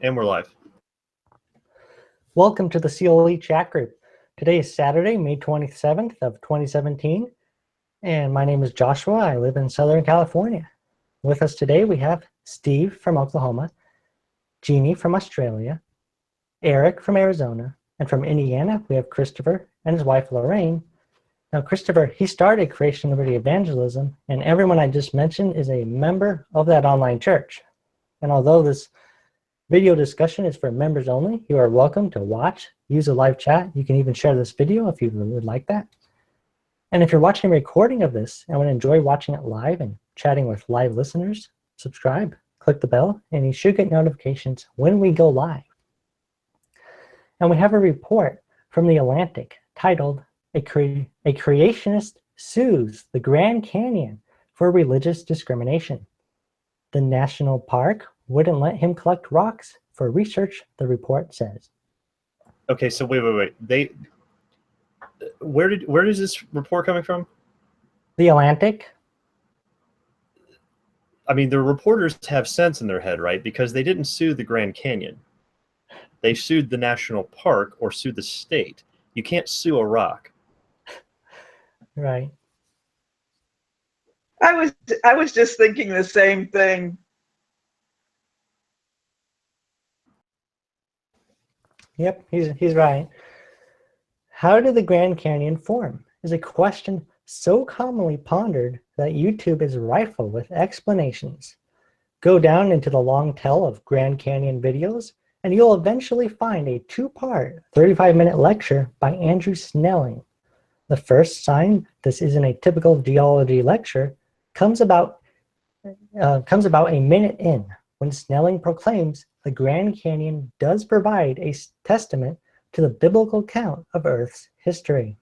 And we're live. Welcome to the CLE chat group. Today is Saturday, May 27th of 2017, and my name is Joshua. I live in Southern California. With us today, we have Steve from Oklahoma, Jeannie from Australia, Eric from Arizona, and from Indiana, we have Christopher and his wife, Lorraine. Now, Christopher, he started Creation Liberty Evangelism, and everyone I just mentioned is a member of that online church. And although this video discussion is for members only, you are welcome to watch, use a live chat. You can even share this video if you would like that. And if you're watching a recording of this and would enjoy watching it live and chatting with live listeners, subscribe, click the bell, and you should get notifications when we go live. And we have a report from The Atlantic titled, A Creationist Sues the Grand Canyon for Religious Discrimination. The national park wouldn't let him collect rocks for research, the report says. Okay, so wait. Where is this report coming from? The Atlantic. I mean, the reporters have sense in their head, right? Because they didn't sue the Grand Canyon. They sued the national park or sued the state. You can't sue a rock. Right. I was just thinking the same thing. Yep, he's right. How did the Grand Canyon form is a question so commonly pondered that YouTube is rife with explanations. Go down into the long tail of Grand Canyon videos, and you'll eventually find a two-part, 35-minute lecture by Andrew Snelling. The first sign this isn't a typical geology lecture comes about a minute in, when Snelling proclaims the Grand Canyon does provide a testament to the biblical account of Earth's history.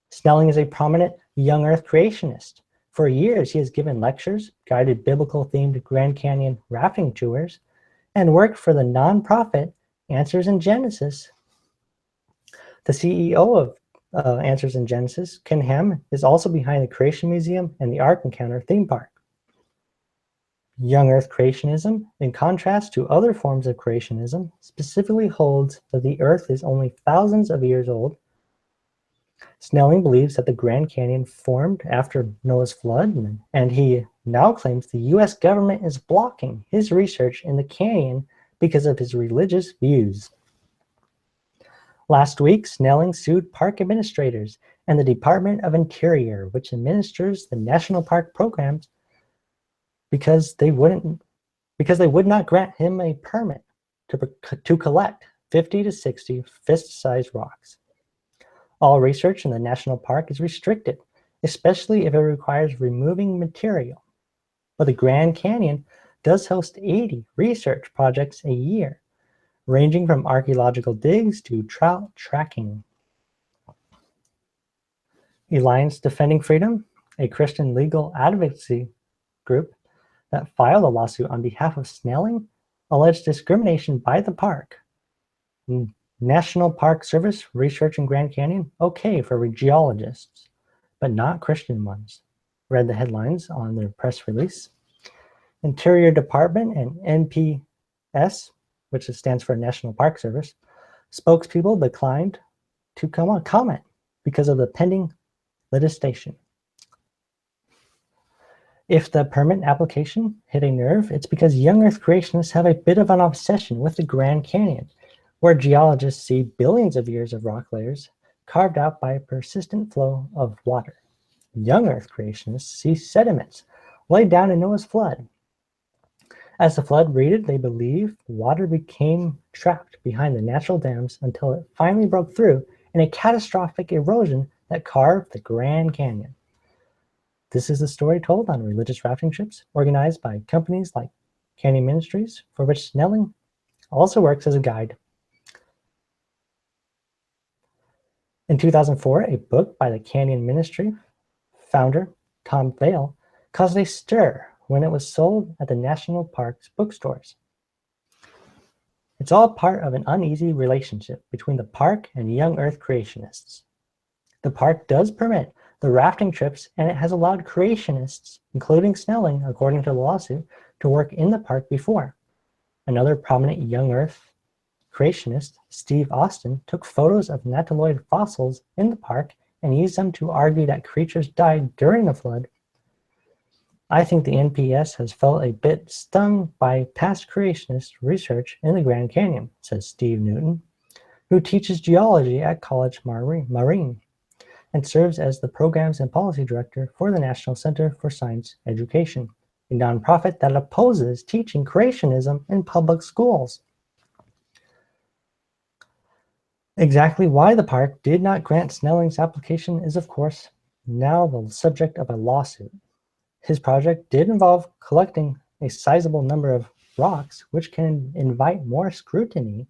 Snelling is a prominent young Earth creationist. For years, he has given lectures, guided biblical-themed Grand Canyon rafting tours, and worked for the nonprofit Answers in Genesis. The CEO of Answers in Genesis, Ken Ham, is also behind the Creation Museum and the Ark Encounter theme park. Young Earth creationism, in contrast to other forms of creationism, specifically holds that the Earth is only thousands of years old. Snelling believes that the Grand Canyon formed after Noah's flood, and he now claims the US government is blocking his research in the canyon because of his religious views. Last week, Snelling sued park administrators and the Department of Interior, which administers the national park programs, because they would not grant him a permit to collect 50 to 60 fist-sized rocks. All research in the national park is restricted, especially if it requires removing material. But the Grand Canyon does host 80 research projects a year, ranging from archaeological digs to trout tracking. Alliance Defending Freedom, a Christian legal advocacy group that filed a lawsuit on behalf of Snelling, alleged discrimination by the park. National Park Service research in Grand Canyon, okay for geologists, but not Christian ones. Read the headlines on their press release. Interior Department and NPS, which stands for National Park Service, spokespeople declined to comment because of the pending litigation. If the permit application hit a nerve, it's because young Earth creationists have a bit of an obsession with the Grand Canyon, where geologists see billions of years of rock layers carved out by a persistent flow of water. Young Earth creationists see sediments laid down in Noah's flood. As the flood receded, they believe water became trapped behind the natural dams until it finally broke through in a catastrophic erosion that carved the Grand Canyon. This is the story told on religious rafting trips organized by companies like Canyon Ministries, for which Snelling also works as a guide. In 2004, a book by the Canyon Ministry founder, Tom Vail, caused a stir when it was sold at the National Park's bookstores. It's all part of an uneasy relationship between the park and young Earth creationists. The park does permit the rafting trips, and it has allowed creationists, including Snelling, according to the lawsuit, to work in the park before. Another prominent young Earth creationist, Steve Austin, took photos of nautiloid fossils in the park and used them to argue that creatures died during the flood. I think the NPS has felt a bit stung by past creationist research in the Grand Canyon, says Steve Newton, who teaches geology at College Marine and serves as the Programs and Policy Director for the National Center for Science Education, a nonprofit that opposes teaching creationism in public schools. Exactly why the park did not grant Snelling's application is, of course, now the subject of a lawsuit. His project did involve collecting a sizable number of rocks, which can invite more scrutiny.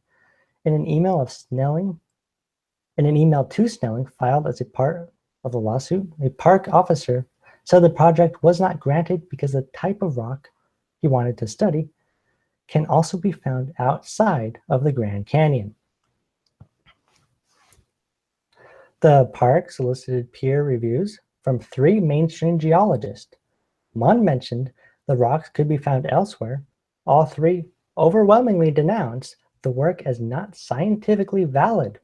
In an email to Snelling filed as a part of the lawsuit, a park officer said the project was not granted because the type of rock he wanted to study can also be found outside of the Grand Canyon. The park solicited peer reviews from 3 mainstream geologists. One mentioned the rocks could be found elsewhere. All 3 overwhelmingly denounced the work as not scientifically valid.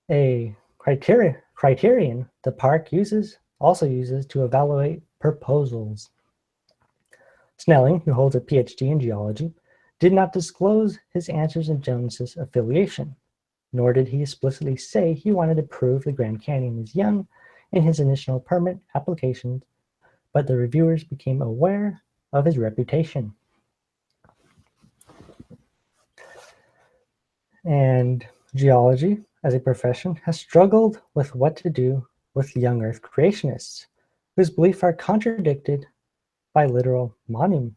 A criterion the park also uses to evaluate proposals. Snelling, who holds a PhD in geology, did not disclose his answers in Jones's affiliation, nor did he explicitly say he wanted to prove the Grand Canyon is young in his initial permit applications, but the reviewers became aware of his reputation. And geology, as a profession, has struggled with what to do with young Earth creationists, whose beliefs are contradicted by literal monuments.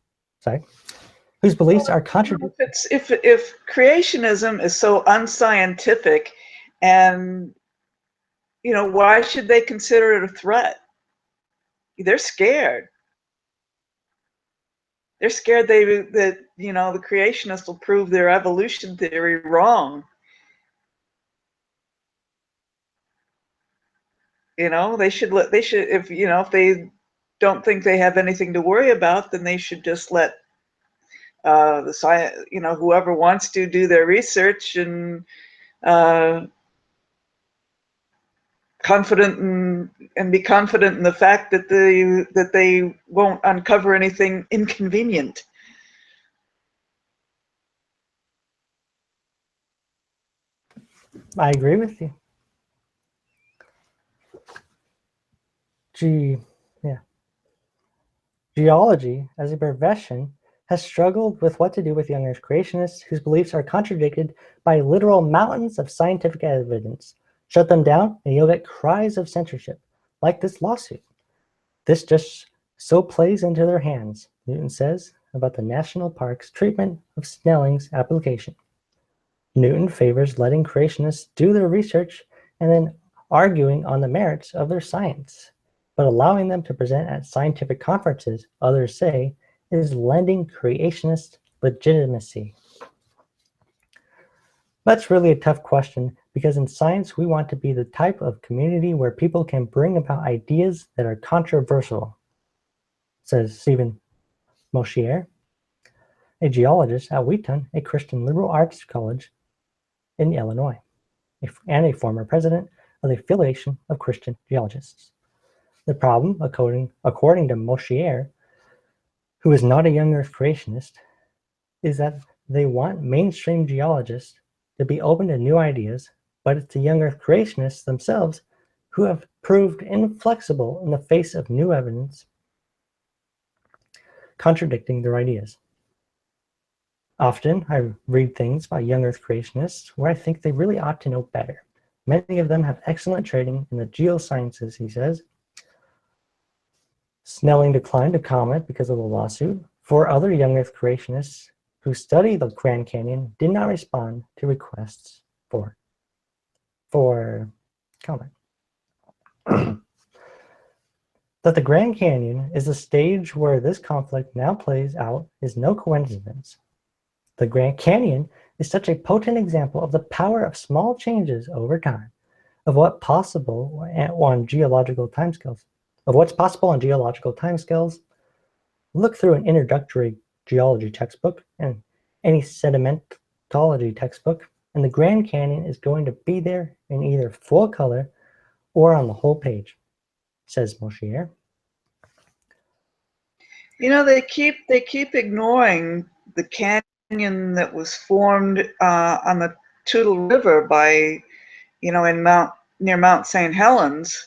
Whose beliefs are contradicted. If creationism is so unscientific, and why should they consider it a threat? They're scared. They're scared that the creationists will prove their evolution theory wrong. They should if they don't think they have anything to worry about, then they should just let the science, whoever wants to do their research and be confident in the fact that they won't uncover anything inconvenient. I agree with you. Geology, as a profession, has struggled with what to do with young Earth creationists whose beliefs are contradicted by literal mountains of scientific evidence. Shut them down and you'll get cries of censorship, like this lawsuit. This just so plays into their hands, Newton says about the national park's treatment of Snelling's application. Newton favors letting creationists do their research and then arguing on the merits of their science, but allowing them to present at scientific conferences, others say, is lending creationists legitimacy. That's really a tough question because in science, we want to be the type of community where people can bring about ideas that are controversial, says Stephen Moshier, a geologist at Wheaton, a Christian liberal arts college in Illinois, and a former president of the Affiliation of Christian Geologists. The problem, according to Moshier, who is not a young Earth creationist, is that they want mainstream geologists to be open to new ideas, but it's the young Earth creationists themselves who have proved inflexible in the face of new evidence contradicting their ideas. Often, I read things by young Earth creationists where I think they really ought to know better. Many of them have excellent training in the geosciences, he says. Snelling declined to comment because of the lawsuit. 4 other young Earth creationists who study the Grand Canyon did not respond to requests for comment. That the Grand Canyon is the stage where this conflict now plays out is no coincidence. The Grand Canyon is such a potent example of the power of small changes over time, of what's possible on geological timescales. Look through an introductory geology textbook and any sedimentology textbook, and the Grand Canyon is going to be there in either full color or on the whole page, says Moshier. You know, they keep ignoring the canyon that was formed on the Toutle River by, you know, near Mount St. Helens.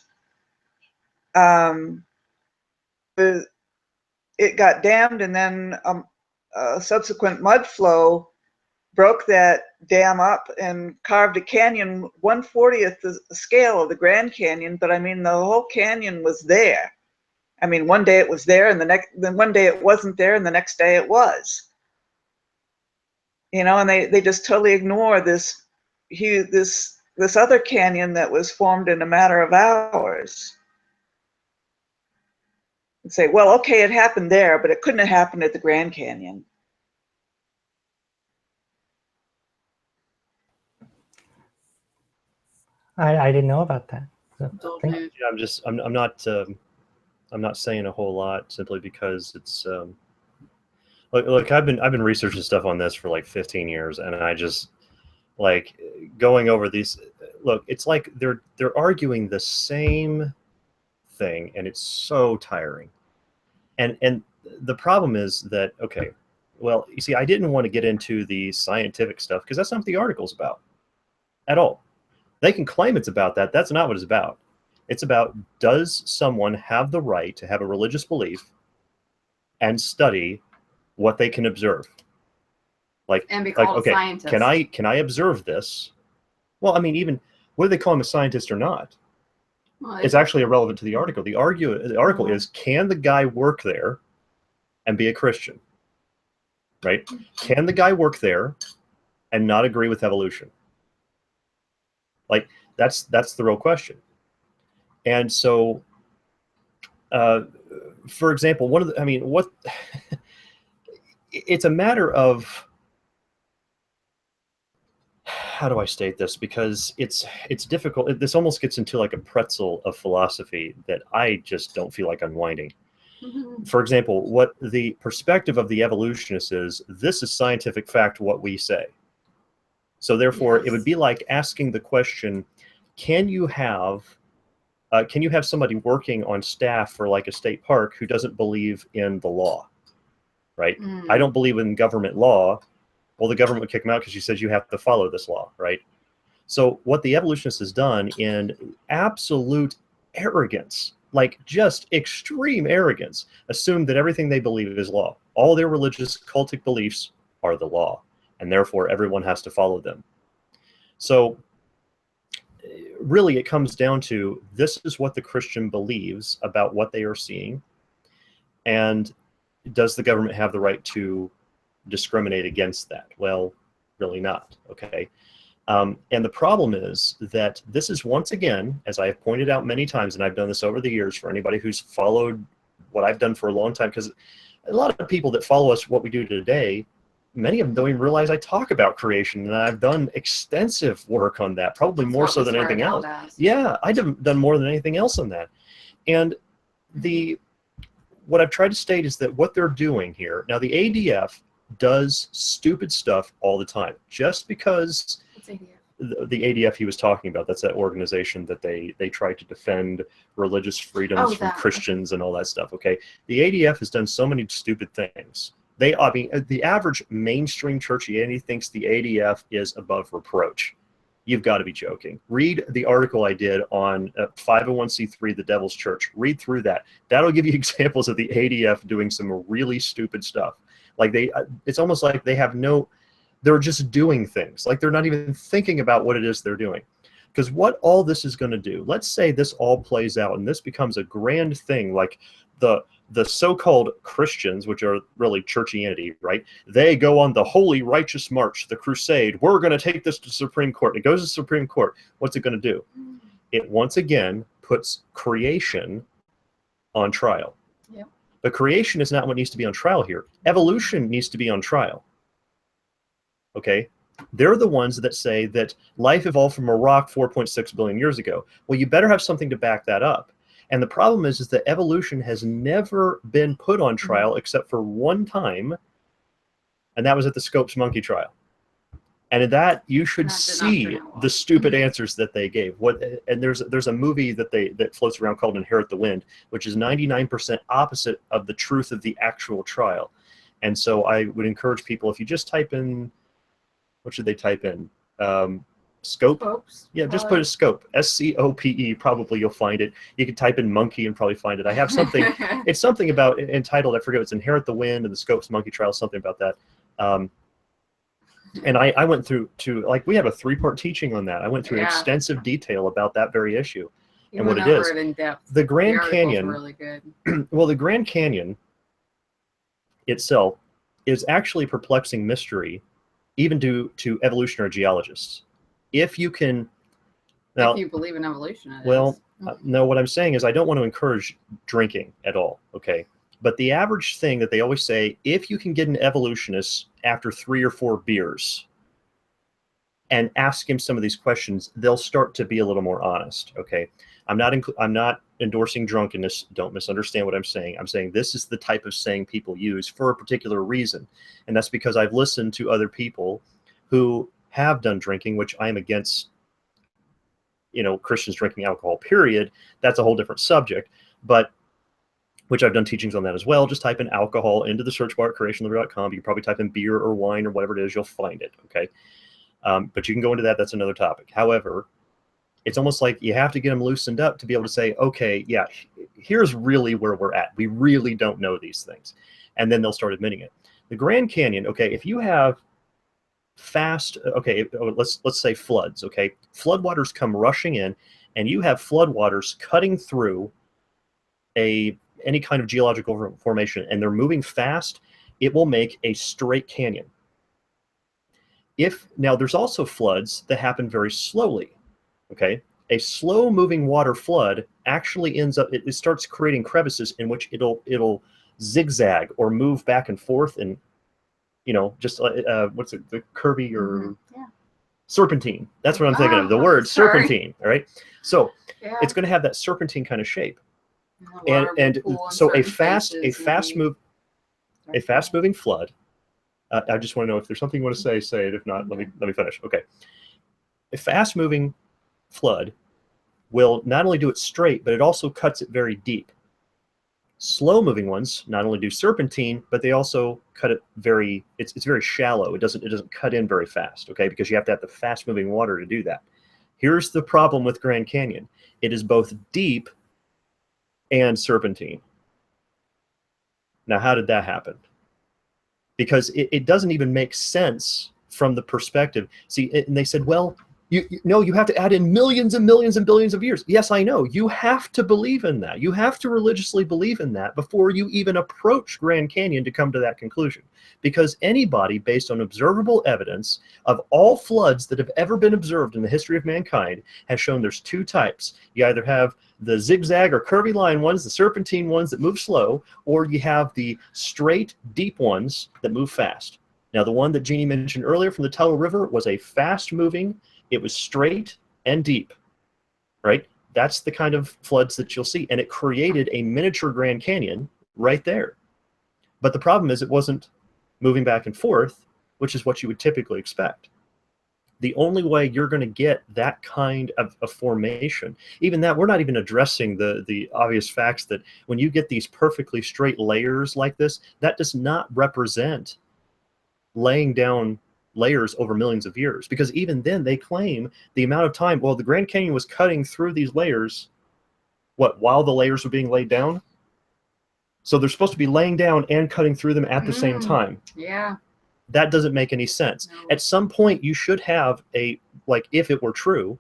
It got dammed, and then a subsequent mud flow broke that dam up and carved a canyon 1/40th the scale of the Grand Canyon. But I mean, the whole canyon was there. I mean, one day it was there, and then one day it wasn't there, and the next day it was. You know, and they just totally ignore this other canyon that was formed in a matter of hours. And say, well, okay, it happened there, but it couldn't have happened at the Grand Canyon. I didn't know about that. So, I'm not saying a whole lot simply because it's look, I've been researching stuff on this for like 15 years, and I just like going over these. Look, it's like they're arguing the same thing, and it's so tiring. And the problem is that, okay, well, you see, I didn't want to get into the scientific stuff because that's not what the article's about at all. They can claim it's about that. That's not what it's about. It's about, does someone have the right to have a religious belief and study what they can observe? And be called okay, a scientist. can I observe this? Well, I mean, even whether they call him a scientist or not, Well, it's actually irrelevant to the article. The article is, can the guy work there and be a Christian? Right? Can the guy work there and not agree with evolution? Like, that's the real question. And so, for example, it's a matter of, how do I state this? Because it's difficult. This almost gets into like a pretzel of philosophy that I just don't feel like unwinding. For example, what the perspective of the evolutionists is, this is scientific fact, what we say. So therefore, Yes. It would be like asking the question, can you have somebody working on staff for like a state park who doesn't believe in the law, right? I don't believe in government law. Well, the government would kick them out because she says you have to follow this law, right? So what the evolutionist has done in absolute arrogance, like just extreme arrogance, assumed that everything they believe is law. All their religious cultic beliefs are the law, and therefore everyone has to follow them. So really it comes down to, this is what the Christian believes about what they are seeing, and does the government have the right to discriminate against that? Well, really not. Okay. And the problem is that this is, once again, as I have pointed out many times, and I've done this over the years for anybody who's followed what I've done for a long time, because a lot of people that follow us, what we do today, many of them don't even realize I talk about creation, and I've done extensive work on that, probably more so than anything else. Yeah, I've done more than anything else on that. And what I've tried to state is that what they're doing here, now the ADF does stupid stuff all the time. Just because the ADF he was talking about, that's that organization that they try to defend religious freedoms from Christians and all that stuff, okay? The ADF has done so many stupid things. I mean, the average mainstream churchianity thinks the ADF is above reproach. You've got to be joking. Read the article I did on 501c3, the Devil's Church. Read through that. That'll give you examples of the ADF doing some really stupid stuff. Like it's almost like they're just doing things. Like they're not even thinking about what it is they're doing. Because what all this is going to do, let's say this all plays out and this becomes a grand thing, like the so-called Christians, which are really churchianity, right? They go on the holy righteous march, the crusade. We're going to take this to the Supreme Court. And it goes to the Supreme Court. What's it going to do? It once again puts creation on trial. Yep. But creation is not what needs to be on trial here. Evolution needs to be on trial. Okay? They're the ones that say that life evolved from a rock 4.6 billion years ago. Well, you better have something to back that up. And the problem is that evolution has never been put on trial except for one time And that was at the Scopes monkey trial. And in that, you should see the stupid answers that they gave. And there's a movie that floats around called Inherit the Wind, which is 99% opposite of the truth of the actual trial. And so I would encourage people, if you just type in, what should they type in? Scope? Scopes, yeah, just put a scope, SCOPE, probably you'll find it. You can type in monkey and probably find it. I have something, it's something about, entitled, I forget, it's Inherit the Wind and the Scopes monkey trial, something about that. And I went through like, we have a 3-part teaching on that. I went through extensive detail about that very issue and what it is. In depth. The Grand Canyon, really good. well, the Grand Canyon itself is actually a perplexing mystery, even to evolutionary geologists. If you can, now, if you believe in evolution, well, no, what I'm saying is I don't want to encourage drinking at all, okay? But the average thing that they always say, if you can get an evolutionist after 3 or 4 beers and ask him some of these questions, they'll start to be a little more honest, okay? I'm not endorsing drunkenness. Don't misunderstand what I'm saying. I'm saying this is the type of saying people use for a particular reason. And that's because I've listened to other people who have done drinking, which I am against, Christians drinking alcohol, period. That's a whole different subject, but which I've done teachings on that as well. Just type in alcohol into the search bar at creationliber.com. You can probably type in beer or wine or whatever it is, you'll find it, okay? But you can go into that. That's another topic. However, it's almost like you have to get them loosened up to be able to say, okay, yeah, here's really where we're at. We really don't know these things. And then they'll start admitting it. The Grand Canyon, okay, if you have fast, okay, let's say floods, okay? Floodwaters come rushing in, and you have floodwaters cutting through any kind of geological formation, and they're moving fast, it will make a straight canyon. Now there's also floods that happen very slowly, okay? A slow moving water flood actually ends up, it starts creating crevices in which it'll zigzag or move back and forth, and just what's it, the curvy or serpentine. That's what I'm thinking of, the word serpentine, all right? So it's going to have that serpentine kind of shape. And so a fast moving flood. I just want to know if there's something you want to say it. If not, let me finish. Okay. A fast moving flood will not only do it straight, but it also cuts it very deep. Slow moving ones not only do serpentine, but they also cut it it's very shallow. It doesn't cut in very fast, okay? Because you have to have the fast moving water to do that. Here's the problem with Grand Canyon. It is both deep and serpentine. Now, how did that happen? Because it doesn't even make sense from the perspective. See, and they said, well, you have to add in millions and millions and billions of years. Yes, I know. You have to believe in that. You have to religiously believe in that before you even approach Grand Canyon to come to that conclusion. Because anybody, based on observable evidence of all floods that have ever been observed in the history of mankind, has shown there's 2 types. You either have the zigzag or curvy line ones, the serpentine ones that move slow, or you have the straight, deep ones that move fast. Now, the one that Jeannie mentioned earlier from the Tello River was a fast-moving. It was straight and deep, right? That's the kind of floods that you'll see. And it created a miniature Grand Canyon right there. But the problem is it wasn't moving back and forth, which is what you would typically expect. The only way you're going to get that kind of formation, even that, we're not even addressing the obvious facts that when you get these perfectly straight layers like this, that does not represent laying down layers over millions of years, because even then they claim the amount of time, well, the Grand Canyon was cutting through these layers, while the layers were being laid down? So they're supposed to be laying down and cutting through them at the same time. Yeah. That doesn't make any sense. No. At some point you should have if it were true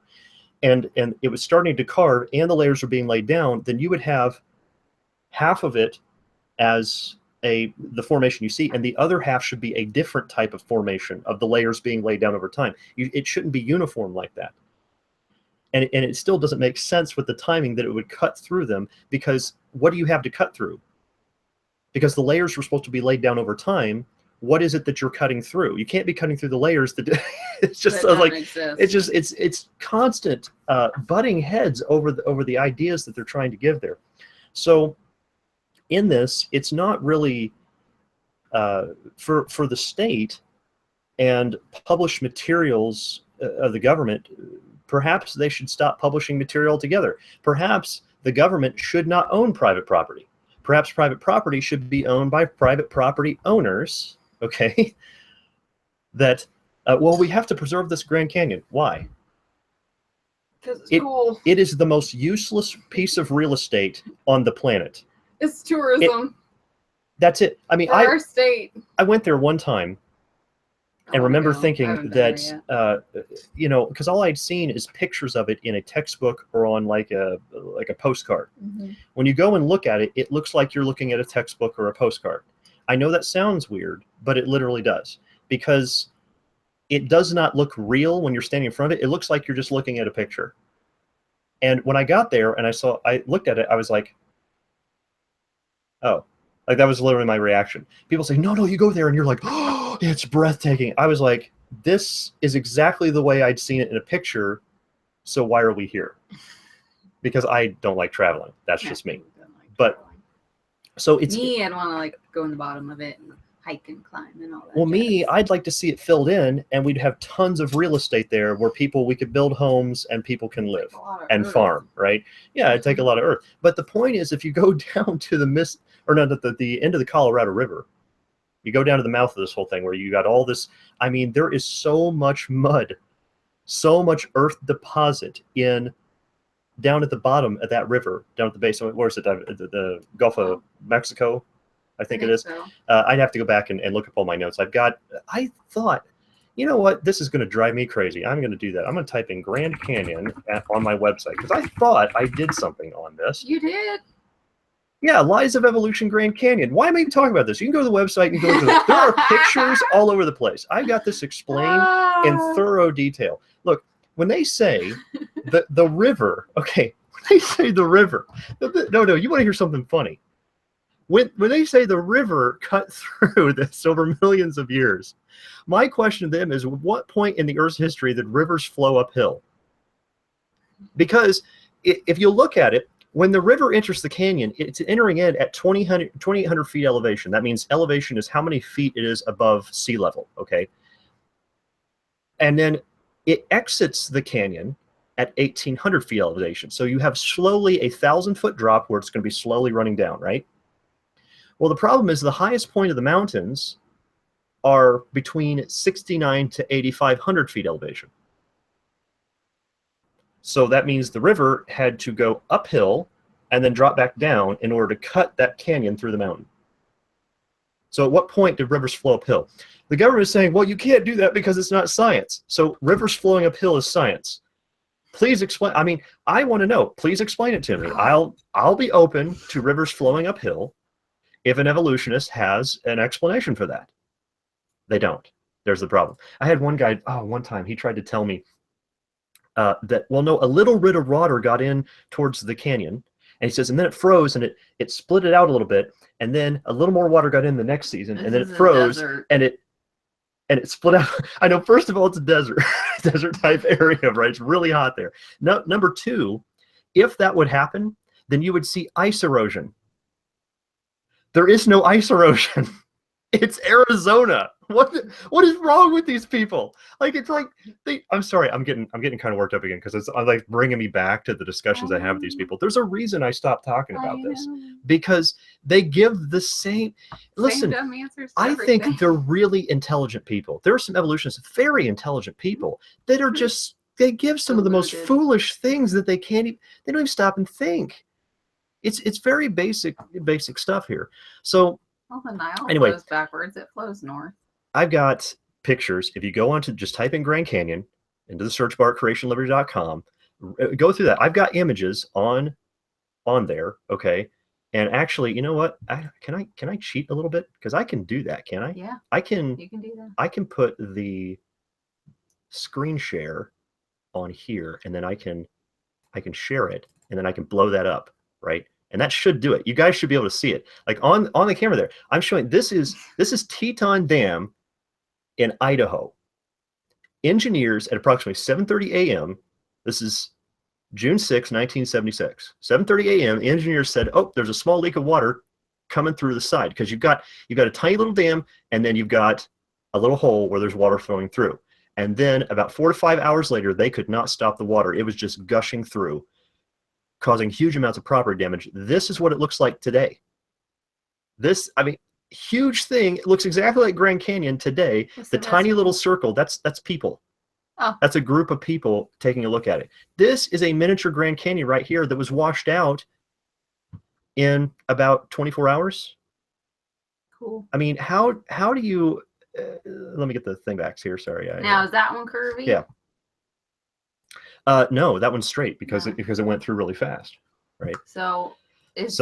and it was starting to carve and the layers were being laid down, then you would have half of it as the formation you see, and the other half should be a different type of formation of the layers being laid down over time. It shouldn't be uniform like that. And it still doesn't make sense with the timing that it would cut through them, because what do you have to cut through? Because the layers were supposed to be laid down over time. What is it that you're cutting through? You can't be cutting through the layers that it's just like it's constant butting heads over the ideas that they're trying to give there. So in this, it's not really for the state and published materials of the government, perhaps they should stop publishing material altogether. Perhaps the government should not own private property. Perhaps private property should be owned by private property owners, okay? That, well, we have to preserve this Grand Canyon. Why? Because it's cool. It is the most useless piece of real estate on the planet. It's tourism. That's it. I mean, for our state. I went there one time and remember thinking that, you know, because all I'd seen is pictures of it in a textbook or on like a postcard. When you go and look at it, it looks like you're looking at a textbook or a postcard. I know that sounds weird, but it literally does, because it does not look real when you're standing in front of it. It looks like you're just looking at a picture. And when I got there and I looked at it, I was like, oh, like that was literally my reaction. People say, no, you go there and you're like, oh, it's breathtaking. I was like, this is exactly the way I'd seen it in a picture. So why are we here? Because I don't like traveling. That's just me. But so it's me, I'd want to like go in the bottom of it and hike and climb and all that. Well, me, I'd like to see it filled in, and we'd have tons of real estate there where we could build homes and people can live and farm, right? Yeah, it'd take a lot of earth. But the point is, if you go down to the end of the Colorado River, you go down to the mouth of this whole thing where you got all this, I mean, there is so much mud, so much earth deposit down at the bottom of that river, down at the base. Where is it? The Gulf of Mexico, I think it is. So. I'd have to go back and look up all my notes. I thought, you know what? This is going to drive me crazy. I'm going to do that. I'm going to type in Grand Canyon on my website, because I thought I did something on this. You did? Yeah, Lies of Evolution Grand Canyon. Why am I even talking about this? You can go to the website and go there are pictures all over the place. I got this explained in thorough detail. Look, when they say the river, okay, when they say the river, no, you want to hear something funny. When they say the river cut through this over millions of years, my question to them is, what point in the Earth's history did rivers flow uphill? Because if you look at it, when the river enters the canyon, it's entering in at 2,800 feet elevation. That means elevation is how many feet it is above sea level, okay? And then it exits the canyon at 1,800 feet elevation. So you have slowly a 1,000-foot drop where it's going to be slowly running down, right? Well, the problem is the highest point of the mountains are between 69 to 8,500 feet elevation. So that means the river had to go uphill and then drop back down in order to cut that canyon through the mountain. So at what point did rivers flow uphill? The government is saying, well, you can't do that because it's not science. So rivers flowing uphill is science. Please explain. I mean, I want to know. Please explain it to me. I'll be open to rivers flowing uphill if an evolutionist has an explanation for that. They don't. There's the problem. I had one guy, one time he tried to tell me that, well, no, a little bit of water got in towards the canyon, and he says, and then it froze, and it split it out a little bit, and then a little more water got in the next season, and then it froze, and it split out. I know, first of all, it's a desert type area, right? It's really hot there. No, number two, if that would happen, then you would see ice erosion. There is no ice erosion. It's Arizona. What is wrong with these people? Like, it's like I'm sorry, I'm getting kind of worked up again, because it's like bringing me back to the discussions I have with these people. There's a reason I stopped talking about this, because they give the same dumb answers to everything. Think they're really intelligent people. There are some evolutionists, very intelligent people, that are just, they give some of the most foolish things that they don't even stop and think. It's very basic stuff here. So well, the Nile anyway, flows backwards, it flows north. I've got pictures. If you go on to just type in Grand Canyon into the search bar at creationliberty.com, go through that. I've got images on there, okay? And actually, you know what? Can I cheat a little bit? Because I can do that, can I? Yeah. You can do that. I can put the screen share on here, and then I can share it, and then I can blow that up, right? And that should do it. You guys should be able to see it. Like on the camera there, I'm showing, this is Teton Dam in Idaho. Engineers at approximately 7:30 a.m., this is June 6, 1976. 7:30 a.m., engineers said, oh, there's a small leak of water coming through the side, because you've got a tiny little dam, and then you've got a little hole where there's water flowing through. And then about 4 to 5 hours later, they could not stop the water. It was just gushing through, causing huge amounts of property damage. This is what it looks like today. This, I mean, huge thing. It looks exactly like Grand Canyon today. The tiny little circle, that's people. Oh. That's a group of people taking a look at it. This is a miniature Grand Canyon right here that was washed out in about 24 hours. Cool. I mean, how do you... let me get the thing back here. Sorry. Now, is that one curvy? Yeah. No, that one's straight because it went through really fast, right? So is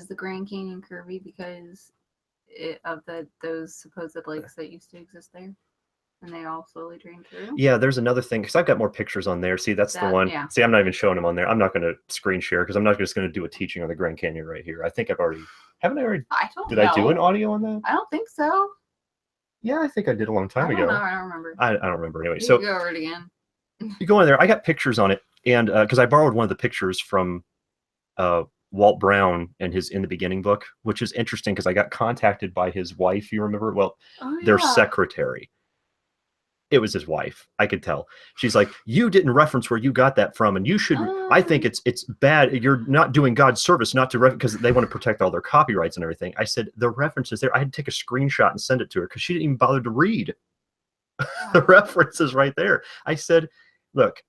the Grand Canyon curvy because of those supposed lakes that used to exist there, and they all slowly drained through? Yeah, there's another thing because I've got more pictures on there. See, that's the one. Yeah. See, I'm not even showing them on there. I'm not going to screen share because I'm not just going to do a teaching on the Grand Canyon right here. I think I've already. Haven't I already? I don't know. Did I do an audio on that? I don't think so. Yeah, I think I did a long time ago. No, I don't remember. I don't remember anyway. You So can go over it again. you go in there. I got pictures on it, and because I borrowed one of the pictures from Walt Brown and his In the Beginning book, which is interesting because I got contacted by his wife. You remember? Well, their secretary. It was his wife. I could tell. She's like, you didn't reference where you got that from, and you should. I think it's bad. You're not doing God's service not to because they want to protect all their copyrights and everything. I said the references there. I had to take a screenshot and send it to her because she didn't even bother to read the references right there. I said, look,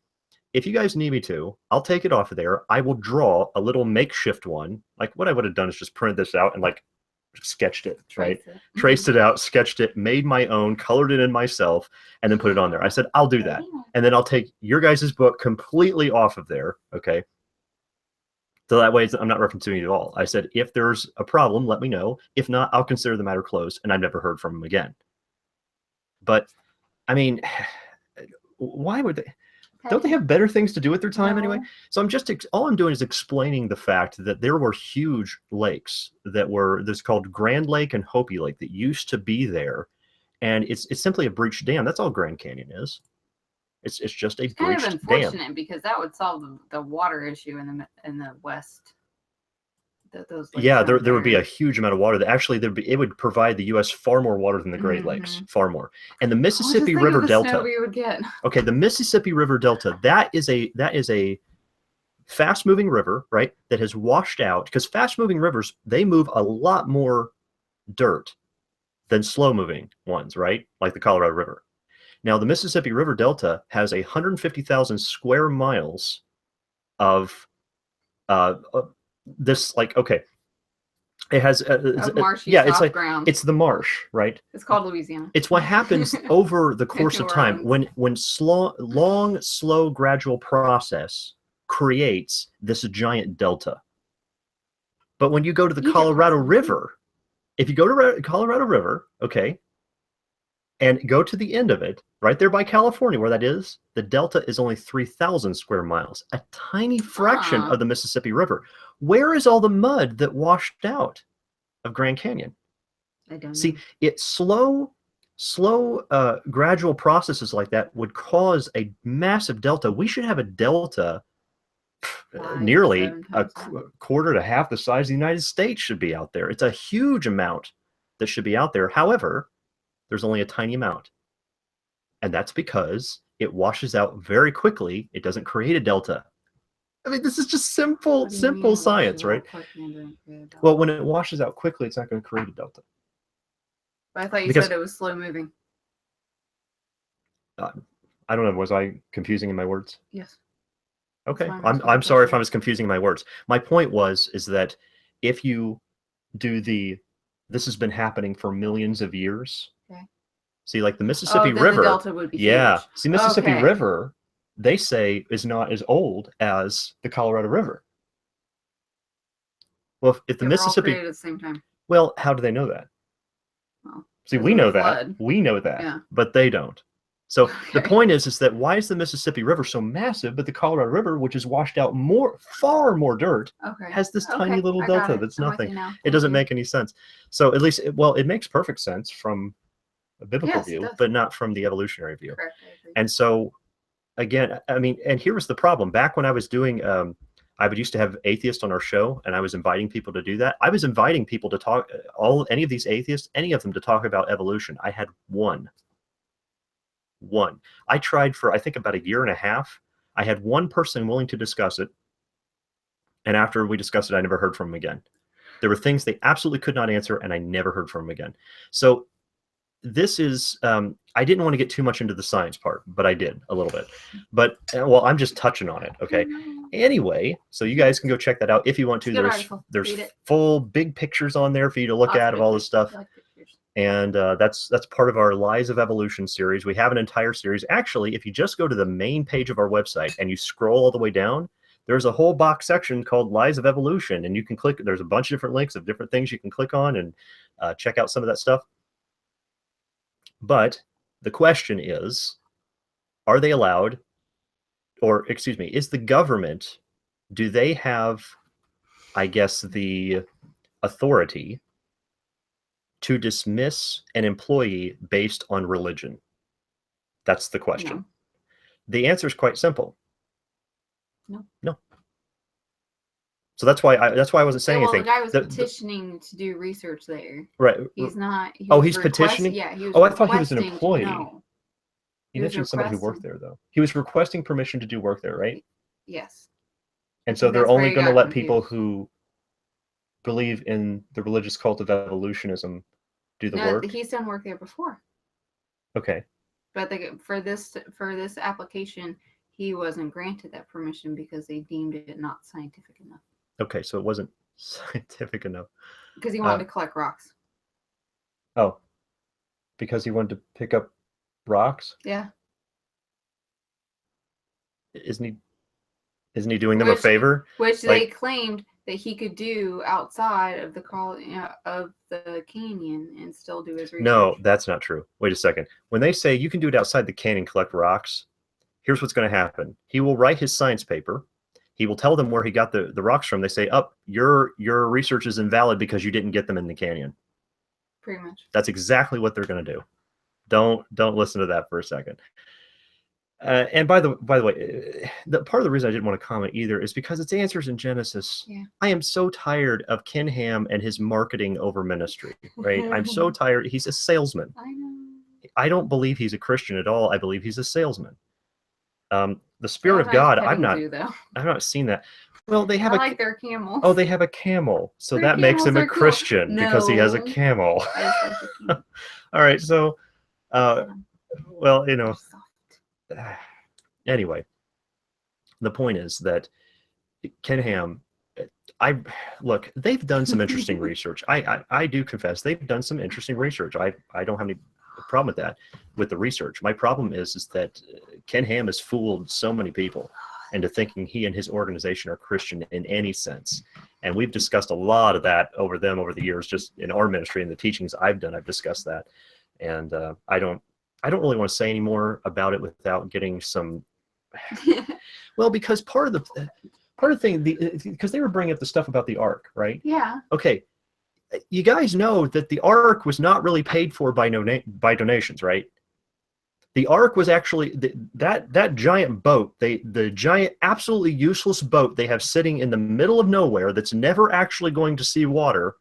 if you guys need me to, I'll take it off of there. I will draw a little makeshift one. Like what I would have done is just printed this out and like sketched it, right? Traced it out, sketched it, made my own, colored it in myself, and then put it on there. I said, I'll do that. And then I'll take your guys' book completely off of there, okay? So that way I'm not referencing it at all. I said, if there's a problem, let me know. If not, I'll consider the matter closed, and I've never heard from him again. But, I mean, why would they? Don't they have better things to do with their time anyway? So I'm just, all I'm doing is explaining the fact that there were huge lakes that were, there's called Grand Lake and Hopi Lake that used to be there. And it's simply a breached dam. That's all Grand Canyon is. It's just a breached dam. Kind of unfortunate because that would solve the water issue in the west. Yeah, there would be a huge amount of water. That actually it would provide the U.S. far more water than the Great Lakes, far more. And the Mississippi River Delta. We would get. Okay, the Mississippi River Delta. That is a fast-moving river, right? That has washed out because fast-moving rivers they move a lot more dirt than slow-moving ones, right? Like the Colorado River. Now, the Mississippi River Delta has 150,000 square miles of this, like, okay, it has marshy, yeah, it's like ground. it's the marsh, right? It's called Louisiana. It's what happens over the course of time when long, slow, gradual process creates this giant delta. But when you go to the Colorado River, if you go to Colorado River, okay, and go to the end of it, right there by California, where that is, the delta is only 3,000 square miles, a tiny fraction of the Mississippi River. Where is all the mud that washed out of Grand Canyon? I don't know. See, it's slow, gradual processes like that would cause a massive delta. We should have a delta nearly a quarter to half the size of the United States should be out there. It's a huge amount that should be out there. However, there's only a tiny amount. And that's because it washes out very quickly. It doesn't create a delta. I mean, this is just simple science, right? Well, when it washes out quickly, it's not going to create a delta. But I thought you said it was slow moving. I don't know. Was I confusing in my words? Yes. Okay. I'm sorry if I was confusing my words. My point is that if you do this has been happening for millions of years. Okay. See, like the Mississippi River. The delta would be huge. See, Mississippi Okay. River, they say is not as old as the Colorado River. Well, if the Mississippi all created at the same time. Well, how do they know that? Well, see, we know that. We know that. Yeah. But they don't. So the point is that why is the Mississippi River so massive, but the Colorado River, which has washed out far more dirt, has this tiny little delta that's nothing. It doesn't make any sense. So at least, it makes perfect sense from a biblical view, but not from the evolutionary view. Correct, I agree. And so, again, I mean, and here was the problem. Back when I was doing, I would used to have atheists on our show, and I was inviting people to do that. I was inviting people to talk, any of these atheists, any of them, to talk about evolution. I had one. I tried for, I think, about 1.5 years. I had one person willing to discuss it, and after we discussed it, I never heard from them again. There were things they absolutely could not answer, and I never heard from them again. So this is, I didn't want to get too much into the science part, but I did a little bit. But, well, I'm just touching on it, okay? Anyway, so you guys can go check that out if you want to. There's full big pictures on there for you to look at of all this stuff. And that's part of our Lies of Evolution series. We have an entire series. Actually, if you just go to the main page of our website and you scroll all the way down, there's a whole box section called Lies of Evolution, and you can click. There's a bunch of different links of different things you can click on and check out some of that stuff. But the question is, are they allowed, or excuse me, is the government, do they have, I guess, the authority to dismiss an employee based on religion? That's the question. No. The answer is quite simple. No. So that's why I wasn't saying anything. The guy was petitioning to do research there. Right. He's not. He's petitioning? Yeah. He was I thought he was an employee. No. He mentioned somebody who worked there, though. He was requesting permission to do work there, right? Yes. And so they're only going to let people who believe in the religious cult of evolutionism do the work? He's done work there before. Okay. But for this application, he wasn't granted that permission because they deemed it not scientific enough. Okay, so it wasn't scientific enough. Because he wanted to collect rocks. Oh. Because he wanted to pick up rocks? Yeah. Isn't he doing them a favor? Which they claimed that he could do outside of the canyon and still do his research. No, that's not true. Wait a second. When they say you can do it outside the canyon, collect rocks, here's what's going to happen. He will write his science paper. He will tell them where he got the rocks from. They say, your research is invalid because you didn't get them in the canyon. Pretty much. That's exactly what they're going to do. Don't listen to that for a second. And by the way, the part of the reason I didn't want to comment either is because it's answers in Genesis. Yeah. I am so tired of Ken Ham and his marketing over ministry, right? I'm so tired. He's a salesman. I know. I don't believe he's a Christian at all. I believe he's a salesman. The Spirit of God, I've not seen that. Well, they have like their camels. Oh, they have a camel. So that makes him a Christian because he has a camel. All right. So, well, you know, anyway, the point is that Ken Ham, look, they've done some interesting research. I do confess they've done some interesting research. I don't have any problem with that, with the research. My problem is that Ken Ham has fooled so many people into thinking he and his organization are Christian in any sense. And we've discussed a lot of that over the years, just in our ministry and the teachings I've done. I've discussed that. And I don't really want to say any more about it without getting some, well, because part of the thing, because they were bringing up the stuff about the Ark, right? Yeah. Okay. You guys know that the Ark was not really paid for by donations, right? The Ark was actually that giant boat, the giant, absolutely useless boat they have sitting in the middle of nowhere that's never actually going to see water.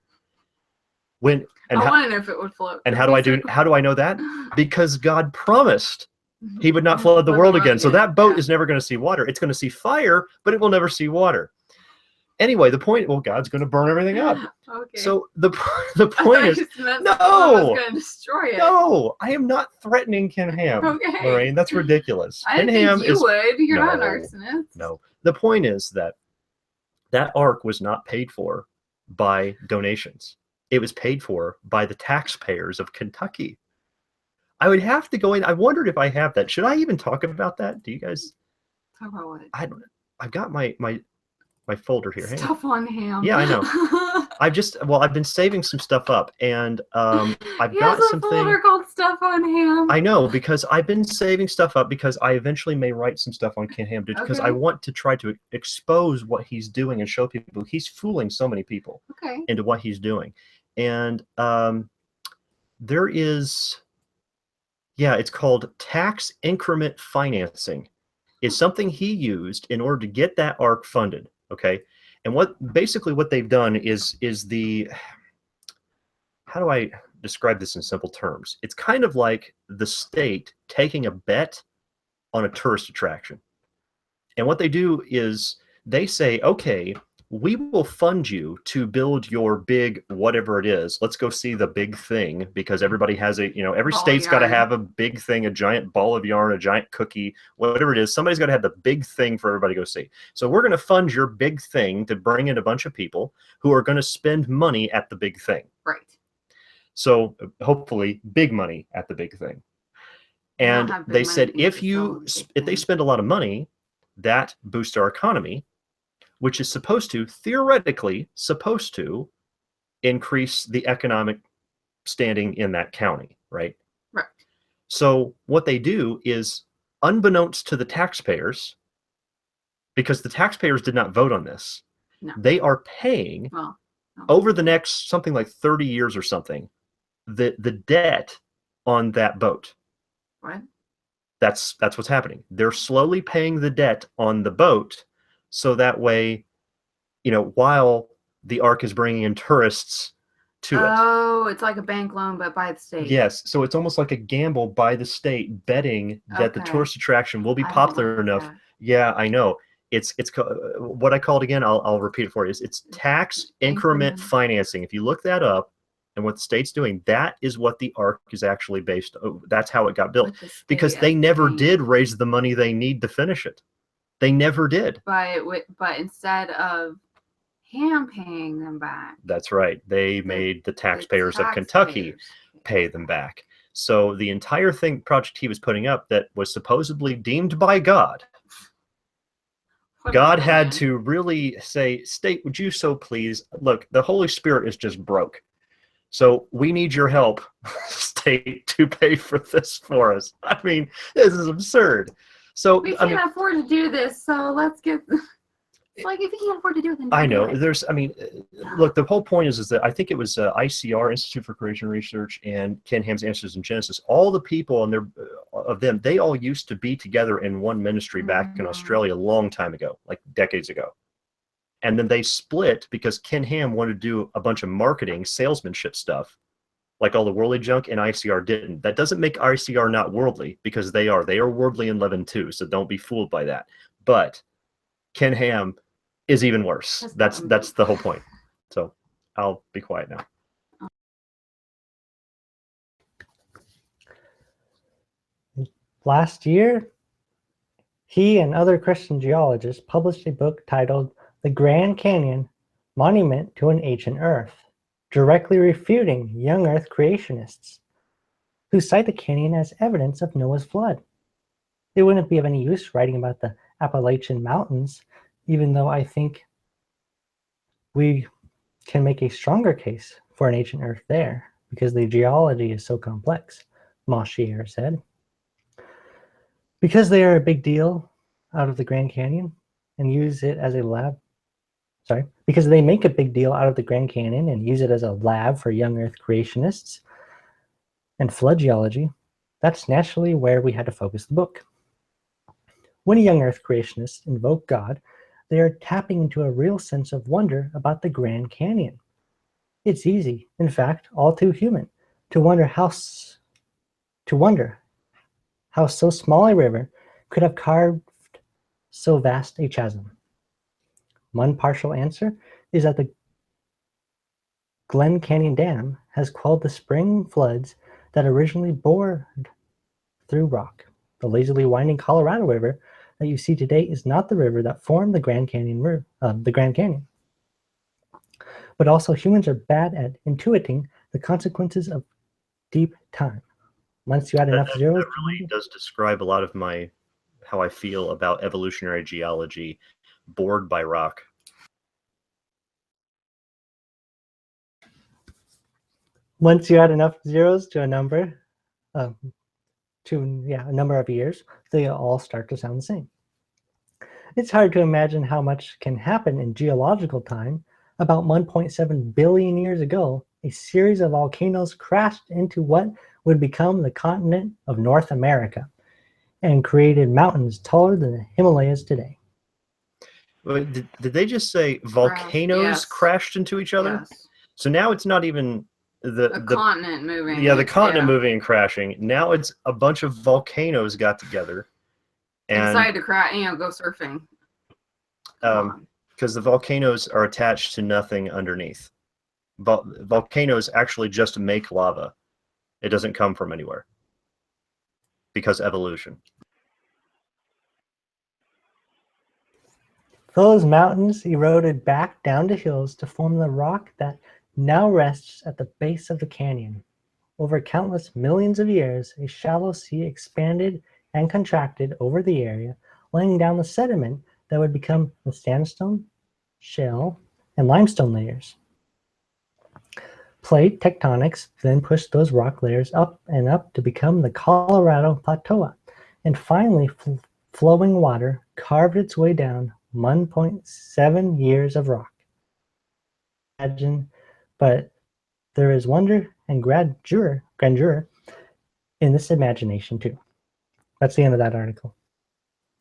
I want to know if it would float. And how do I know that? Because God promised he would not flood the world again. So that boat is never going to see water. It's going to see fire, but it will never see water. Anyway, the point, well, God's going to burn everything up. Okay. So the point is, no, going to destroy it. No, I am not threatening Ken Ham. Okay. Lorraine, that's ridiculous. I didn't think you would. You're not an arsonist. No. The point is that Ark was not paid for by donations. It was paid for by the taxpayers of Kentucky. I would have to go in. I wondered if I have that. Should I even talk about that? Do you guys? Talk about what? I've got my folder here. Stuff on Ham. Yeah, I know. I've been saving some stuff up, and I've got some folder called Stuff on Ham. I know, because I've been saving stuff up because I eventually may write some stuff on Ken Ham because I want to try to expose what he's doing and show people he's fooling so many people into what he's doing. And there is, it's called tax increment financing. It's something he used in order to get that Ark funded. Okay, and what they've done is the, how do I describe this in simple terms? It's kind of like the state taking a bet on a tourist attraction. And what they do is they say, okay, we will fund you to build your big whatever it is. Let's go see the big thing, because everybody has a, every state's got to have a big thing, a giant ball of yarn, a giant cookie, whatever it is. Somebody's got to have the big thing for everybody to go see. So we're going to fund your big thing to bring in a bunch of people who are going to spend money at the big thing. Right. So hopefully big money at the big thing. And they said, if they spend a lot of money, that boosts our economy, which is theoretically supposed to increase the economic standing in that county, right? Right. So what they do is, unbeknownst to the taxpayers, because the taxpayers did not vote on this, they are paying over the next something like 30 years or something, the debt on that boat. Right. That's what's happening. They're slowly paying the debt on the boat, so that way, while the Ark is bringing in tourists to it. Oh, it's like a bank loan, but by the state. Yes, so it's almost like a gamble by the state, betting that the tourist attraction will be popular enough. Yeah, I know. It's what I call it again. I'll repeat it for you. It's tax increment financing. If you look that up, and what the state's doing, that is what the Ark is actually based on. That's how it got built, because they never did raise the money they need to finish it. They never did. But instead of Ham paying them back. That's right. They made the taxpayers of Kentucky pay them back. So the entire thing, project he was putting up, that was supposedly deemed by God, God had to really say, state, would you so please, look, the Holy Spirit is just broke. So we need your help, state, to pay for this for us. I mean, this is absurd. So we can't afford to do this, so let's get... Like, if you can't afford to do it, then I know. Look, the whole point is that I think it was ICR, Institute for Creation Research, and Ken Ham's Answers in Genesis. All the people they all used to be together in one ministry back in Australia a long time ago, like decades ago. And then they split because Ken Ham wanted to do a bunch of marketing, salesmanship stuff, like all the worldly junk, and ICR didn't. That doesn't make ICR not worldly, because they are worldly in leaven too, so don't be fooled by that. But Ken Ham is even worse. That's the whole point. So I'll be quiet now. Last year, he and other Christian geologists published a book titled The Grand Canyon, Monument to an Ancient Earth, directly refuting young Earth creationists who cite the canyon as evidence of Noah's flood. It wouldn't be of any use writing about the Appalachian Mountains, even though I think we can make a stronger case for an ancient Earth there, because the geology is so complex, Moshier said. Because they are a big deal out of the Grand Canyon and use it as a lab, because they make a big deal out of the Grand Canyon and use it as a lab for young Earth creationists and flood geology, that's naturally where we had to focus the book. When young Earth creationists invoke God, they are tapping into a real sense of wonder about the Grand Canyon. It's easy, in fact, all too human, to wonder how so small a river could have carved so vast a chasm. One partial answer is that the Glen Canyon Dam has quelled the spring floods that originally bored through rock. The lazily winding Colorado River that you see today is not the river that formed the Grand Canyon. But also humans are bad at intuiting the consequences of deep time. Once you add enough zeros... That really does describe a lot of how I feel about evolutionary geology, bored by rock. Once you add enough zeros to a number, a number of years, they all start to sound the same. It's hard to imagine how much can happen in geological time. About 1.7 billion years ago, a series of volcanoes crashed into what would become the continent of North America and created mountains taller than the Himalayas today. Wait, did they just say volcanoes Yes. crashed into each other? Yes. So now it's not even the continent moving. Yeah, the continent moving and crashing. Now it's a bunch of volcanoes got together and decided to crash. Go surfing. Because the volcanoes are attached to nothing underneath. Volcanoes actually just make lava. It doesn't come from anywhere because evolution. Those mountains eroded back down to hills to form the rock that now rests at the base of the canyon. Over countless millions of years, a shallow sea expanded and contracted over the area, laying down the sediment that would become the sandstone, shale, and limestone layers. Plate tectonics then pushed those rock layers up and up to become the Colorado Plateau, and finally flowing water carved its way down 1.7 years of rock. Imagine, but there is wonder and grandeur in this imagination too. That's the end of that article.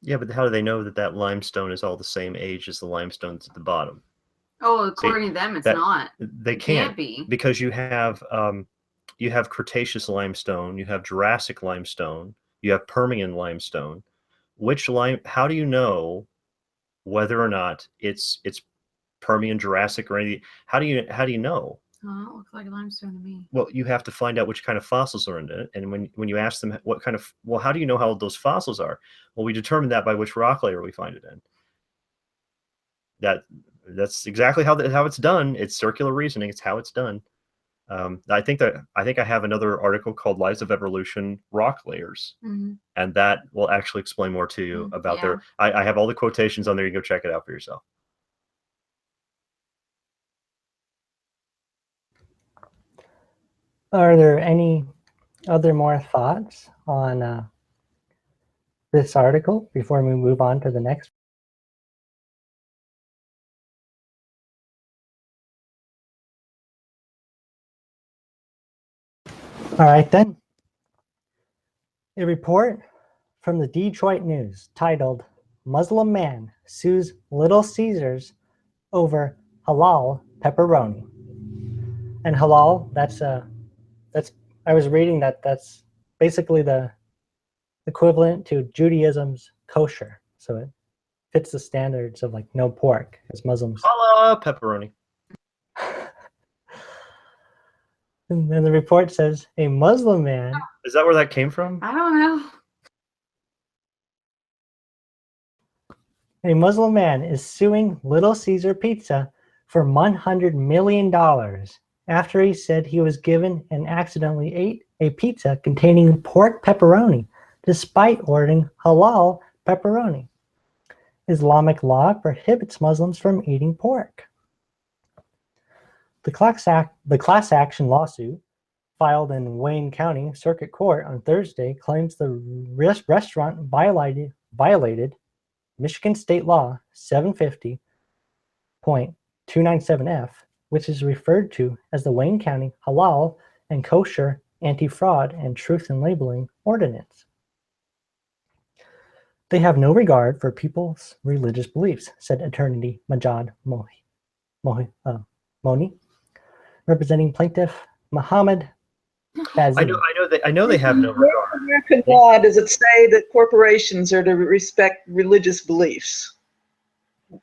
Yeah, but how do they know that that limestone is all the same age as the limestones at the bottom? Oh, according to them, it's not. They can't be, because you have Cretaceous limestone, you have Jurassic limestone, you have Permian limestone. How do you know whether or not it's Permian, Jurassic, or anything? How do you know? Oh, it looks like limestone to me. Well, you have to find out which kind of fossils are in it, and when you ask them what kind of, well, how do you know how old those fossils are? Well, we determine that by which rock layer we find it in. That's exactly how it's done. It's circular reasoning. It's how it's done. I think I have another article called "Lives of Evolution: Rock Layers," and that will actually explain more to you about their. I have all the quotations on there. You can go check it out for yourself. Are there any other more thoughts on this article before we move on to the next? All right, then. A report from the Detroit News titled "Muslim Man Sues Little Caesars Over Halal Pepperoni." And halal, that's I was reading that's basically the equivalent to Judaism's kosher. So it fits the standards of like no pork as Muslims. Halal pepperoni. And then the report says a Muslim man. Is that where that came from? I don't know. A Muslim man is suing Little Caesar Pizza for $100 million after he said he was given and accidentally ate a pizza containing pork pepperoni, despite ordering halal pepperoni. Islamic law prohibits Muslims from eating pork. The class action lawsuit filed in Wayne County Circuit Court on Thursday claims the restaurant violated Michigan State Law 750.297F, which is referred to as the Wayne County Halal and Kosher Anti-Fraud and Truth in Labeling Ordinance. They have no regard for people's religious beliefs, said attorney Majad Moni, representing plaintiff Muhammad Fazil. I know they have no regard. American law does it say that corporations are to respect religious beliefs?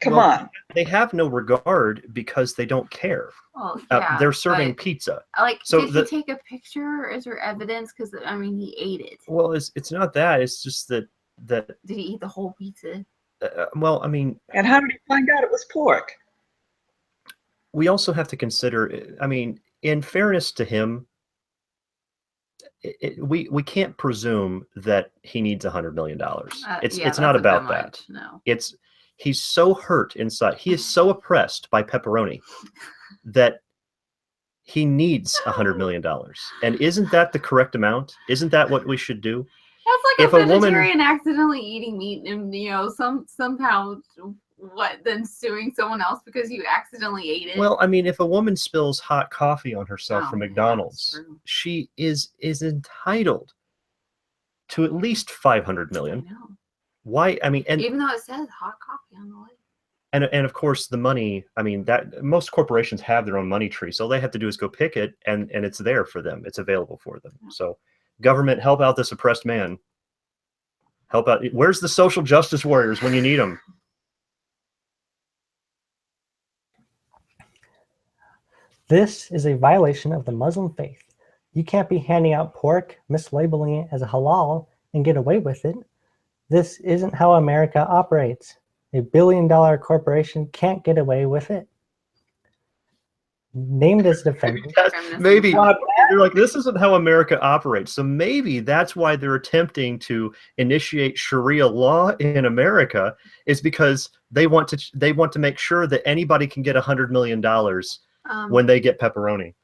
Come on. They have no regard because they don't care. Well, yeah, they're serving pizza. So did he take a picture? Is there evidence? Because I mean, he ate it. Well, it's not that. It's just that. Did he eat the whole pizza? Well, I mean. And how did he find out it was pork? We also have to consider. I mean, in fairness to him, we can't presume that he needs $100 million. It's not about that. No. He's so hurt inside. He is so oppressed by pepperoni that he needs $100 million. And isn't that the correct amount? Isn't that what we should do? That's like if a vegetarian accidentally eating meat and somehow then suing someone else because you accidentally ate it. Well, I mean, if a woman spills hot coffee on herself from McDonald's, she is entitled to at least $500 million. I know. Why? I mean, and even though it says hot coffee on the label. And of course the money, I mean, that most corporations have their own money tree. So all they have to do is go pick it, and it's there for them. It's available for them. So government, help out this oppressed man. Help out. Where's the social justice warriors when you need them? This is a violation of the Muslim faith. You can't be handing out pork, mislabeling it as halal, and get away with it. This isn't how America operates. A billion-dollar corporation can't get away with it. Named as defendant. Maybe they're like, this isn't how America operates. So maybe that's why they're attempting to initiate Sharia law in America, is because they want to make sure that anybody can get $100 million when they get pepperoni.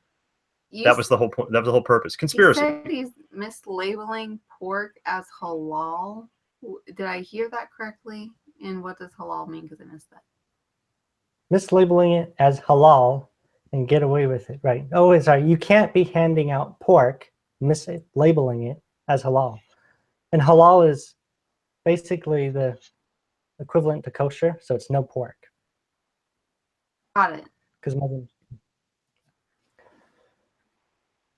That was the whole point. That was the whole purpose. Conspiracy. He said he's mislabeling pork as halal. Did I hear that correctly? And what does halal mean? Because I missed that. Mislabeling it as halal and get away with it, right? Oh, sorry. You can't be handing out pork, mislabeling it as halal. And halal is basically the equivalent to kosher, so it's no pork. Got it. Because Muslims.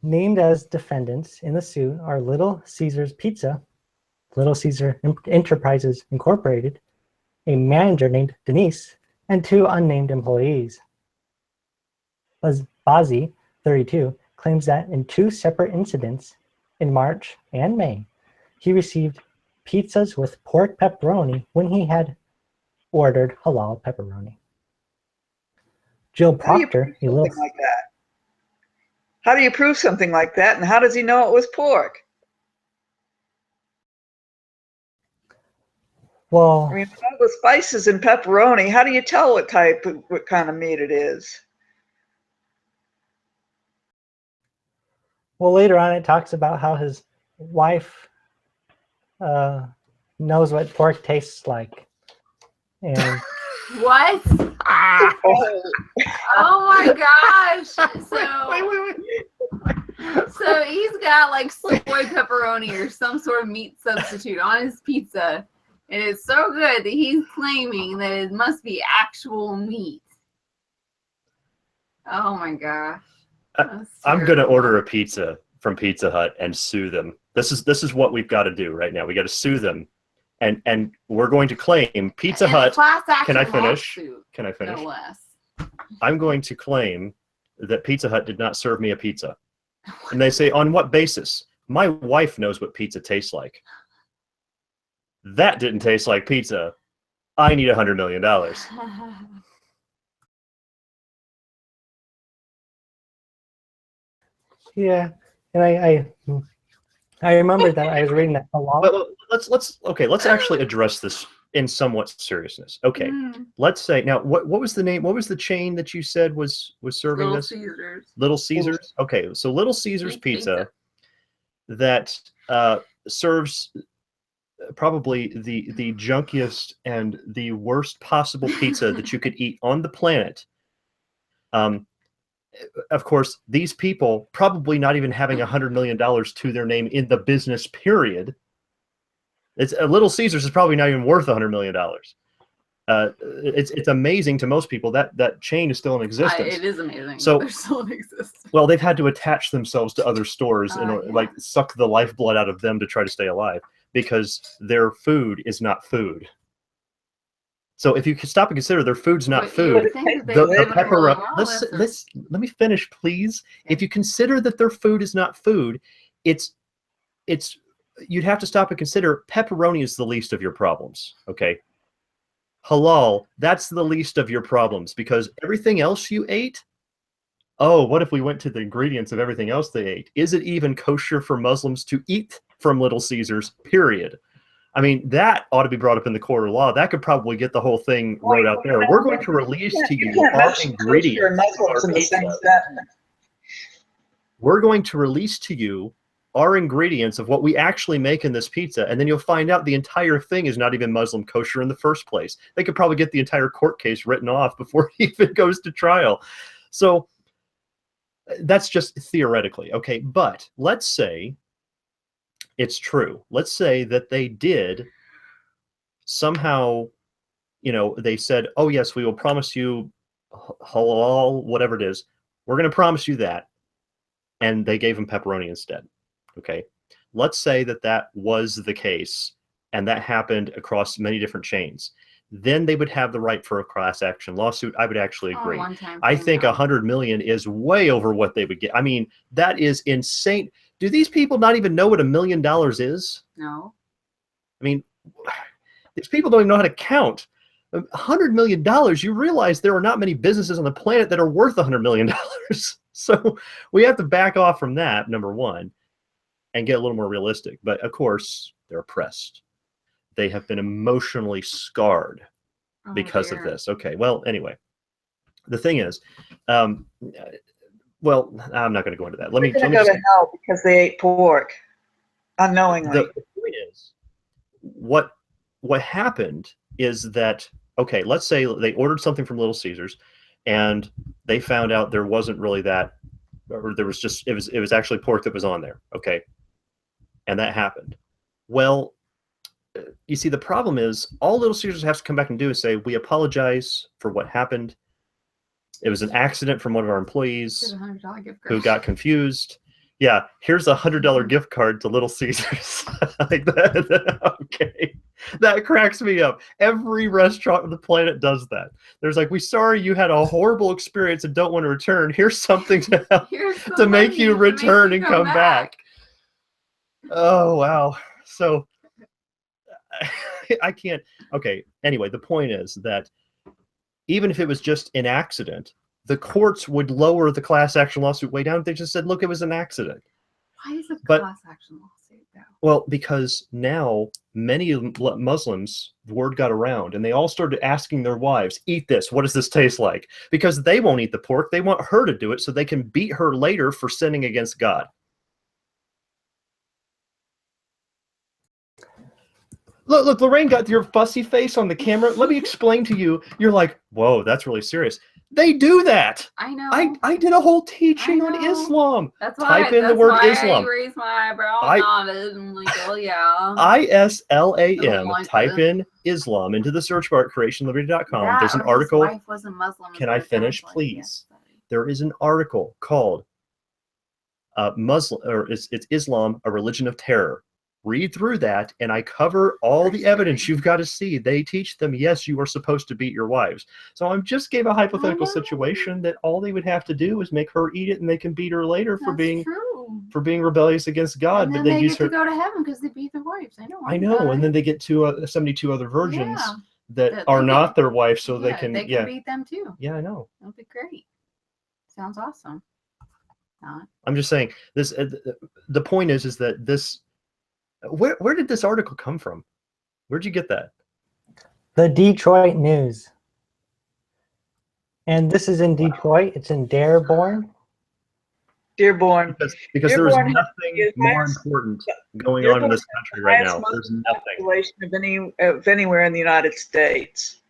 Named as defendants in the suit are Little Caesars Pizza, Little Caesar Enterprises Incorporated, a manager named Denise, and 2 unnamed employees. Bazzi, 32, claims that in 2 separate incidents in March and May, he received pizzas with pork pepperoni when he had ordered halal pepperoni. Jill Proctor, a little like that. How do you prove something like that, and how does he know it was pork? Well, I mean, all the spices in pepperoni, how do you tell what kind of meat it is? Well, later on it talks about how his wife knows what pork tastes like. And what? Oh my gosh! So he's got like soy pepperoni or some sort of meat substitute on his pizza, and it's so good that he's claiming that it must be actual meat. Oh my gosh! I'm gonna order a pizza from Pizza Hut and sue them. This is what we've got to do right now. We got to sue them. And we're going to claim Pizza Hut. Can I finish? Lawsuit, Can I finish? No less. I'm going to claim that Pizza Hut did not serve me a pizza. And they say, on what basis? My wife knows what pizza tastes like. That didn't taste like pizza. I need $100 million. Yeah, and I remember that I was reading that a lot. Well, let's actually address this in somewhat seriousness. Okay, let's say now what was the name? What was the chain that you said was serving Little this? Caesars. Little Caesars. Okay, so Little Caesars Pizza that serves probably the junkiest and the worst possible pizza that you could eat on the planet. Of course, these people probably not even having $100 million to their name in the business period. It's Little Caesars is probably not even worth $100 million. It's amazing to most people that chain is still in existence. It is amazing. So they're still in existence. Well, they've had to attach themselves to other stores and like suck the lifeblood out of them to try to stay alive because their food is not food. So if you can stop and consider their food's not food, the pepperoni. Let me finish, please. Okay. If you consider that their food is not food, it's you'd have to stop and consider pepperoni is the least of your problems. Okay, halal, that's the least of your problems because everything else you ate. Oh, what if we went to the ingredients of everything else they ate? Is it even kosher for Muslims to eat from Little Caesars? Period. I mean, that ought to be brought up in the court of law. That could probably get the whole thing wrote out there. We're going to release to you our ingredients. We're going to release to you our ingredients of what we actually make in this pizza, and then you'll find out the entire thing is not even Muslim kosher in the first place. They could probably get the entire court case written off before it even goes to trial. So that's just theoretically, okay? But let's say it's true. Let's say that they did somehow you know, they said, oh yes, we will promise you halal, whatever it is. We're going to promise you that. And they gave him pepperoni instead. Okay. Let's say that that was the case and that happened across many different chains. Then they would have the right for a class action lawsuit. I would actually agree. I think 100 million is way over what they would get. I mean, that is insane. Do these people not even know what $1 million is? No. I mean, these people don't even know how to count. $100 million, you realize there are not many businesses on the planet that are worth $100 million. So we have to back off from that, number one, and get a little more realistic. But of course, they're oppressed. They have been emotionally scarred because of this. Okay, well, anyway, the thing is, well, I'm not going to go into that. Let me go to hell because they ate pork unknowingly. The point is, what happened is that, okay, let's say they ordered something from Little Caesars and they found out there wasn't really that, or there was just, it was actually pork that was on there. Okay. And that happened. Well, you see, the problem is all Little Caesars has to come back and do is say, we apologize for what happened. It was an accident from one of our employees who got confused. Yeah, here's a $100 gift card to Little Caesars. Like that. Okay, that cracks me up. Every restaurant on the planet does that. There's like, we're sorry you had a horrible experience and don't want to return. Here's something to help to make you return and come back. Oh wow. So I can't. Okay. Anyway, the point is that even if it was just an accident, the courts would lower the class action lawsuit way down. They just said, look, it was an accident. Why is it class action lawsuit though? Well, because now many Muslims, the word got around and they all started asking their wives, eat this. What does this taste like? Because they won't eat the pork. They want her to do it so they can beat her later for sinning against God. Look, Lorraine got your fussy face on the camera. Let me explain to you. You're like, whoa, that's really serious. They do that. I know. I did a whole teaching on Islam. That's why. Type in the word Islam. I raised my eyebrow and nodded. I'm like, oh yeah. ISLAM. Type in Islam into the search bar at creationliberty.com. There's an article. His wife was a Muslim. Can I finish, please? There is an article called Muslim, or it's Islam, a Religion of Terror. Read through that, and I cover all the evidence you've got to see. They teach them, yes, you are supposed to beat your wives. So I just gave a hypothetical situation that all they would have to do is make her eat it, and they can beat her later for being rebellious against God. And then but they get to go to heaven because they beat their wives. I know. And then they get to 72 other virgins that are not their wife, so they can beat them too. Yeah, I know. That'll be great. Sounds awesome. I'm just saying this. The point is that this. Where did this article come from? Where'd you get that? The Detroit News. And this is in Detroit. It's in Dearborn. Dearborn. Because there is nothing more important going on in this country right now. There's nothing. Population of anywhere in the United States.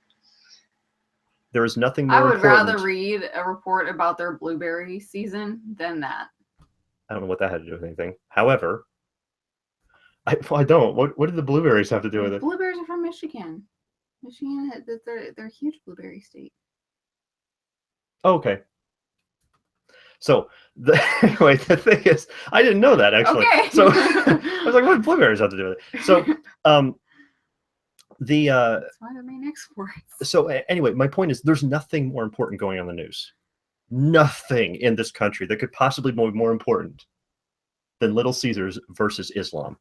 There is nothing more important. I would rather read a report about their blueberry season than that. I don't know what that had to do with anything. However, I don't. What did the blueberries have to do with it? Blueberries are from Michigan. Michigan, they're a huge blueberry state. Okay. So anyway, the thing is, I didn't know that actually. Okay. So I was like, what do blueberries have to do with it? So that's why they're main exports. So anyway, my point is, there's nothing more important going on in the news. Nothing in this country that could possibly be more important than Little Caesars versus Islam.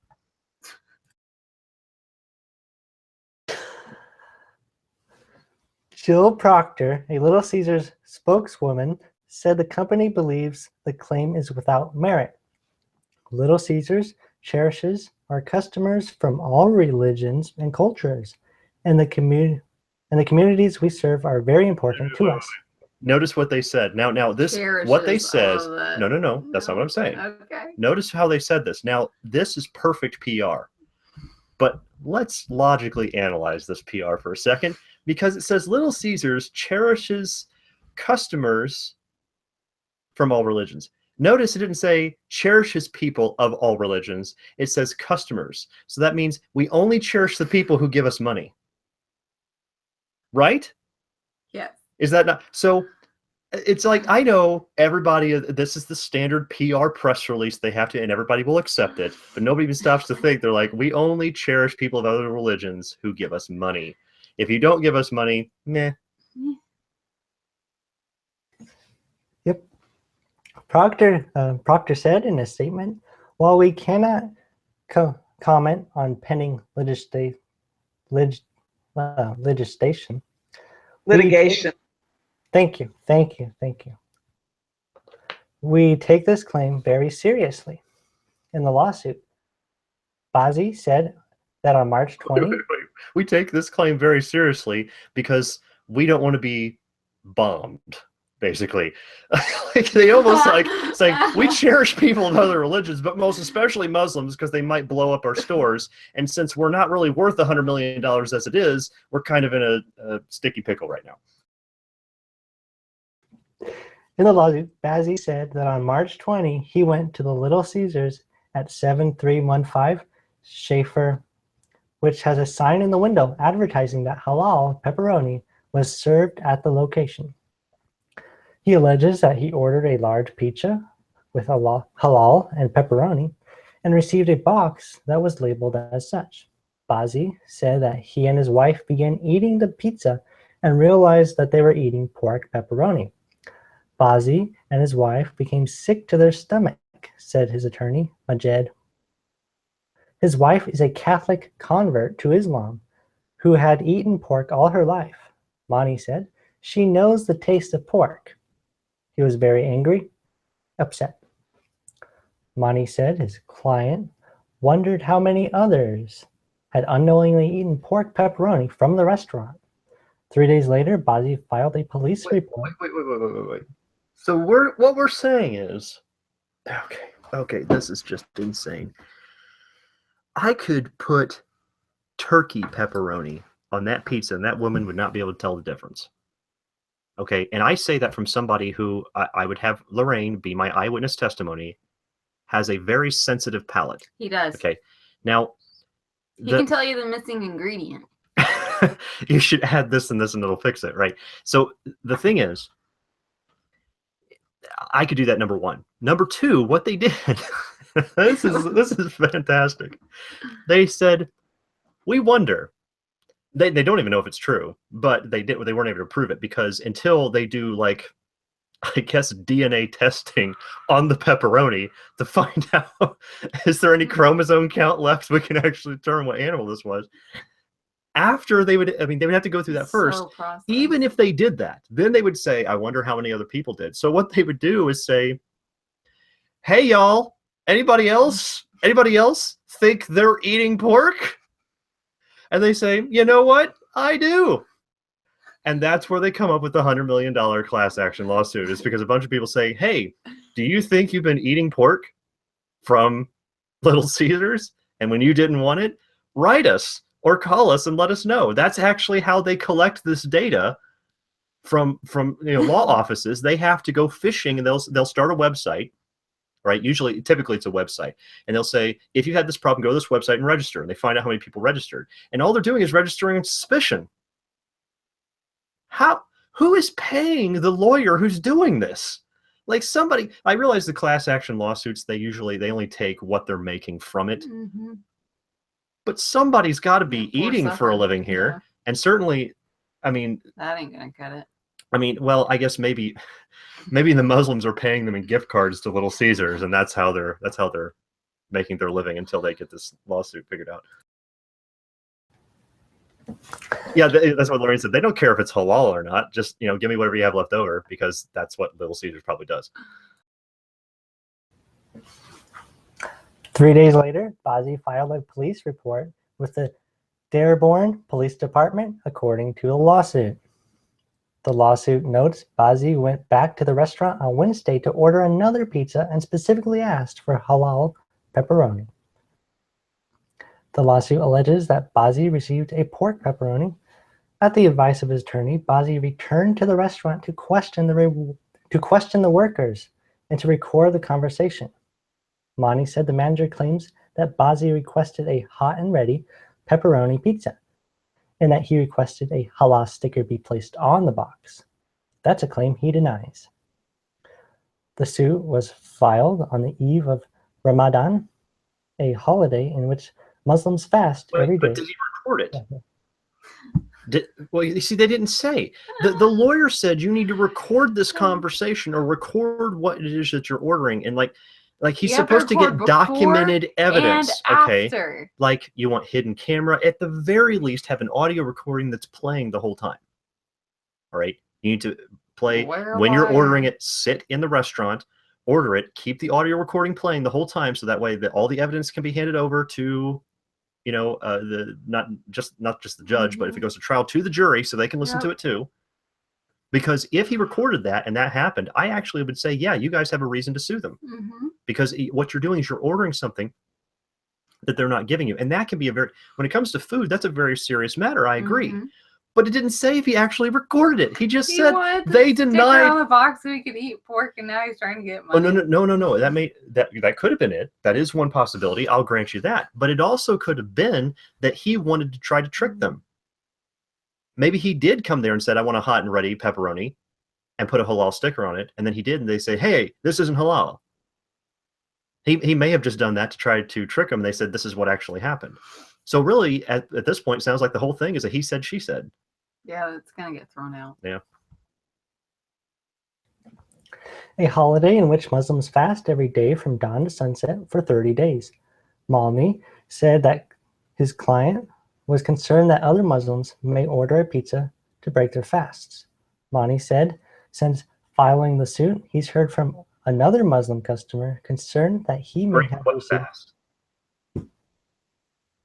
Jill Proctor, a Little Caesars spokeswoman, said the company believes the claim is without merit. Little Caesars cherishes our customers from all religions and cultures, and the communities we serve are very important to us. Notice what they said. Now this cherishes what they said. No, that's not what I'm saying. Okay. Notice how they said this. Now this is perfect PR, but let's logically analyze this PR for a second. Because it says Little Caesars cherishes customers from all religions. Notice it didn't say cherishes people of all religions. It says customers. So that means we only cherish the people who give us money. right? Yes. Is that not so? It's like, I know everybody, this is the standard PR press release they have to, and everybody will accept it, but nobody even stops to think. They're like, we only cherish people of other religions who give us money. If you don't give us money, meh. Yep. Proctor said in a statement, while we cannot comment on pending legislation, Litigation. Thank you. We take this claim very seriously. In the lawsuit, Bazzi said that on March 20, we take this claim very seriously because we don't want to be bombed, basically. Like, they almost like saying, we cherish people of other religions, but most especially Muslims, because they might blow up our stores. And since we're not really worth $100 million as it is, we're kind of in a sticky pickle right now. In the lawsuit, Bazzi said that on March 20, he went to the Little Caesars at 7315 Schaefer, which has a sign in the window advertising that halal pepperoni was served at the location. He alleges that he ordered a large pizza with halal and pepperoni and received a box that was labeled as such. Bazzi said that he and his wife began eating the pizza and realized that they were eating pork pepperoni. Bazzi and his wife became sick to their stomach, said his attorney, Majed. His wife is a Catholic convert to Islam who had eaten pork all her life. Mani said she knows the taste of pork. He was very angry, upset. Mani said his client wondered how many others had unknowingly eaten pork pepperoni from the restaurant. 3 days later, Bazzi filed a police report. Wait. So what we're saying is, okay, this is just insane. I could put turkey pepperoni on that pizza, and that woman would not be able to tell the difference. Okay, and I say that from somebody who I would have Lorraine be my eyewitness testimony, has a very sensitive palate. He does. Okay, now he can tell you the missing ingredient. You should add this and this, and it'll fix it, right? So the thing is, I could do that, number one. Number two, what they did, this is fantastic. They said, we wonder. They don't even know if it's true, but they weren't able to prove it, because until they do, like, I guess, DNA testing on the pepperoni to find out, is there any chromosome count left, we can actually determine what animal this was. After they would have to go through that first. Even if they did that, then they would say, I wonder how many other people did. So what they would do is say, hey, y'all, anybody else think they're eating pork? And they say, you know what? I do. And that's where they come up with the $100 million class action lawsuit, is because a bunch of people say, hey, do you think you've been eating pork from Little Caesars? And when you didn't want it, write us or call us and let us know. That's actually how they collect this data from law offices. They have to go fishing, and they'll start a website, right? Typically it's a website, and they'll say, if you had this problem, go to this website and register. And they find out how many people registered, and all they're doing is registering on suspicion. Who is paying the lawyer who's doing this? Like, somebody, I realize the class action lawsuits, they only take what they're making from it. Mm-hmm. But somebody's got to be eating for a living here. Yeah. And certainly, I mean, that ain't gonna cut it. I mean, well, I guess maybe the Muslims are paying them in gift cards to Little Caesars, and that's how they're making their living until they get this lawsuit figured out. Yeah, that's what Lorraine said. They don't care if it's halal or not. Just, give me whatever you have left over, because that's what Little Caesars probably does. 3 days later, Bazzi filed a police report with the Dearborn Police Department, according to the lawsuit. The lawsuit notes Bazzi went back to the restaurant on Wednesday to order another pizza and specifically asked for halal pepperoni. The lawsuit alleges that Bazzi received a pork pepperoni. At the advice of his attorney, Bazzi returned to the restaurant to question the workers and to record the conversation. Mani said the manager claims that Bazzi requested a hot and ready pepperoni pizza. and that he requested a halal sticker be placed on the box. That's a claim he denies. The suit was filed on the eve of Ramadan, a holiday in which Muslims fast every day. But did he record it? Well, you see, they didn't say. The lawyer said you need to record this conversation or record what it is that you're ordering, and like he's supposed to get documented evidence. Okay, after. like you want hidden camera. At the very least, have an audio recording that's playing the whole time. All right, you need to play when you're ordering it. Sit in the restaurant, order it, keep the audio recording playing the whole time, so that way that all the evidence can be handed over to, you know, not just the judge, but if it goes to trial, to the jury, so they can listen to it too. Because if he recorded that and that happened, I actually would say, yeah, you guys have a reason to sue them. Because what you're doing is you're ordering something that they're not giving you, and that can be when it comes to food, that's a very serious matter. I agree. But it didn't say if he actually recorded it. He just said they denied on the box so he could eat pork, and now he's trying to get money. Oh no. That could have been it. That is one possibility. I'll grant you that. But it also could have been that he wanted to try to trick them. Maybe he did come there and said, "I want a hot and ready pepperoni," and put a halal sticker on it. And then he did, and they say, "Hey, this isn't halal." He may have just done that to try to trick them. They said this is what actually happened. So really, at this point, it sounds like the whole thing is a he said, she said. Yeah, it's going to get thrown out. Yeah. A holiday in which Muslims fast every day from dawn to sunset for 30 days. Malmi said that his client was concerned that other Muslims may order a pizza to break their fasts. Mani said since filing the suit, he's heard from another Muslim customer concerned that he may have received... fast?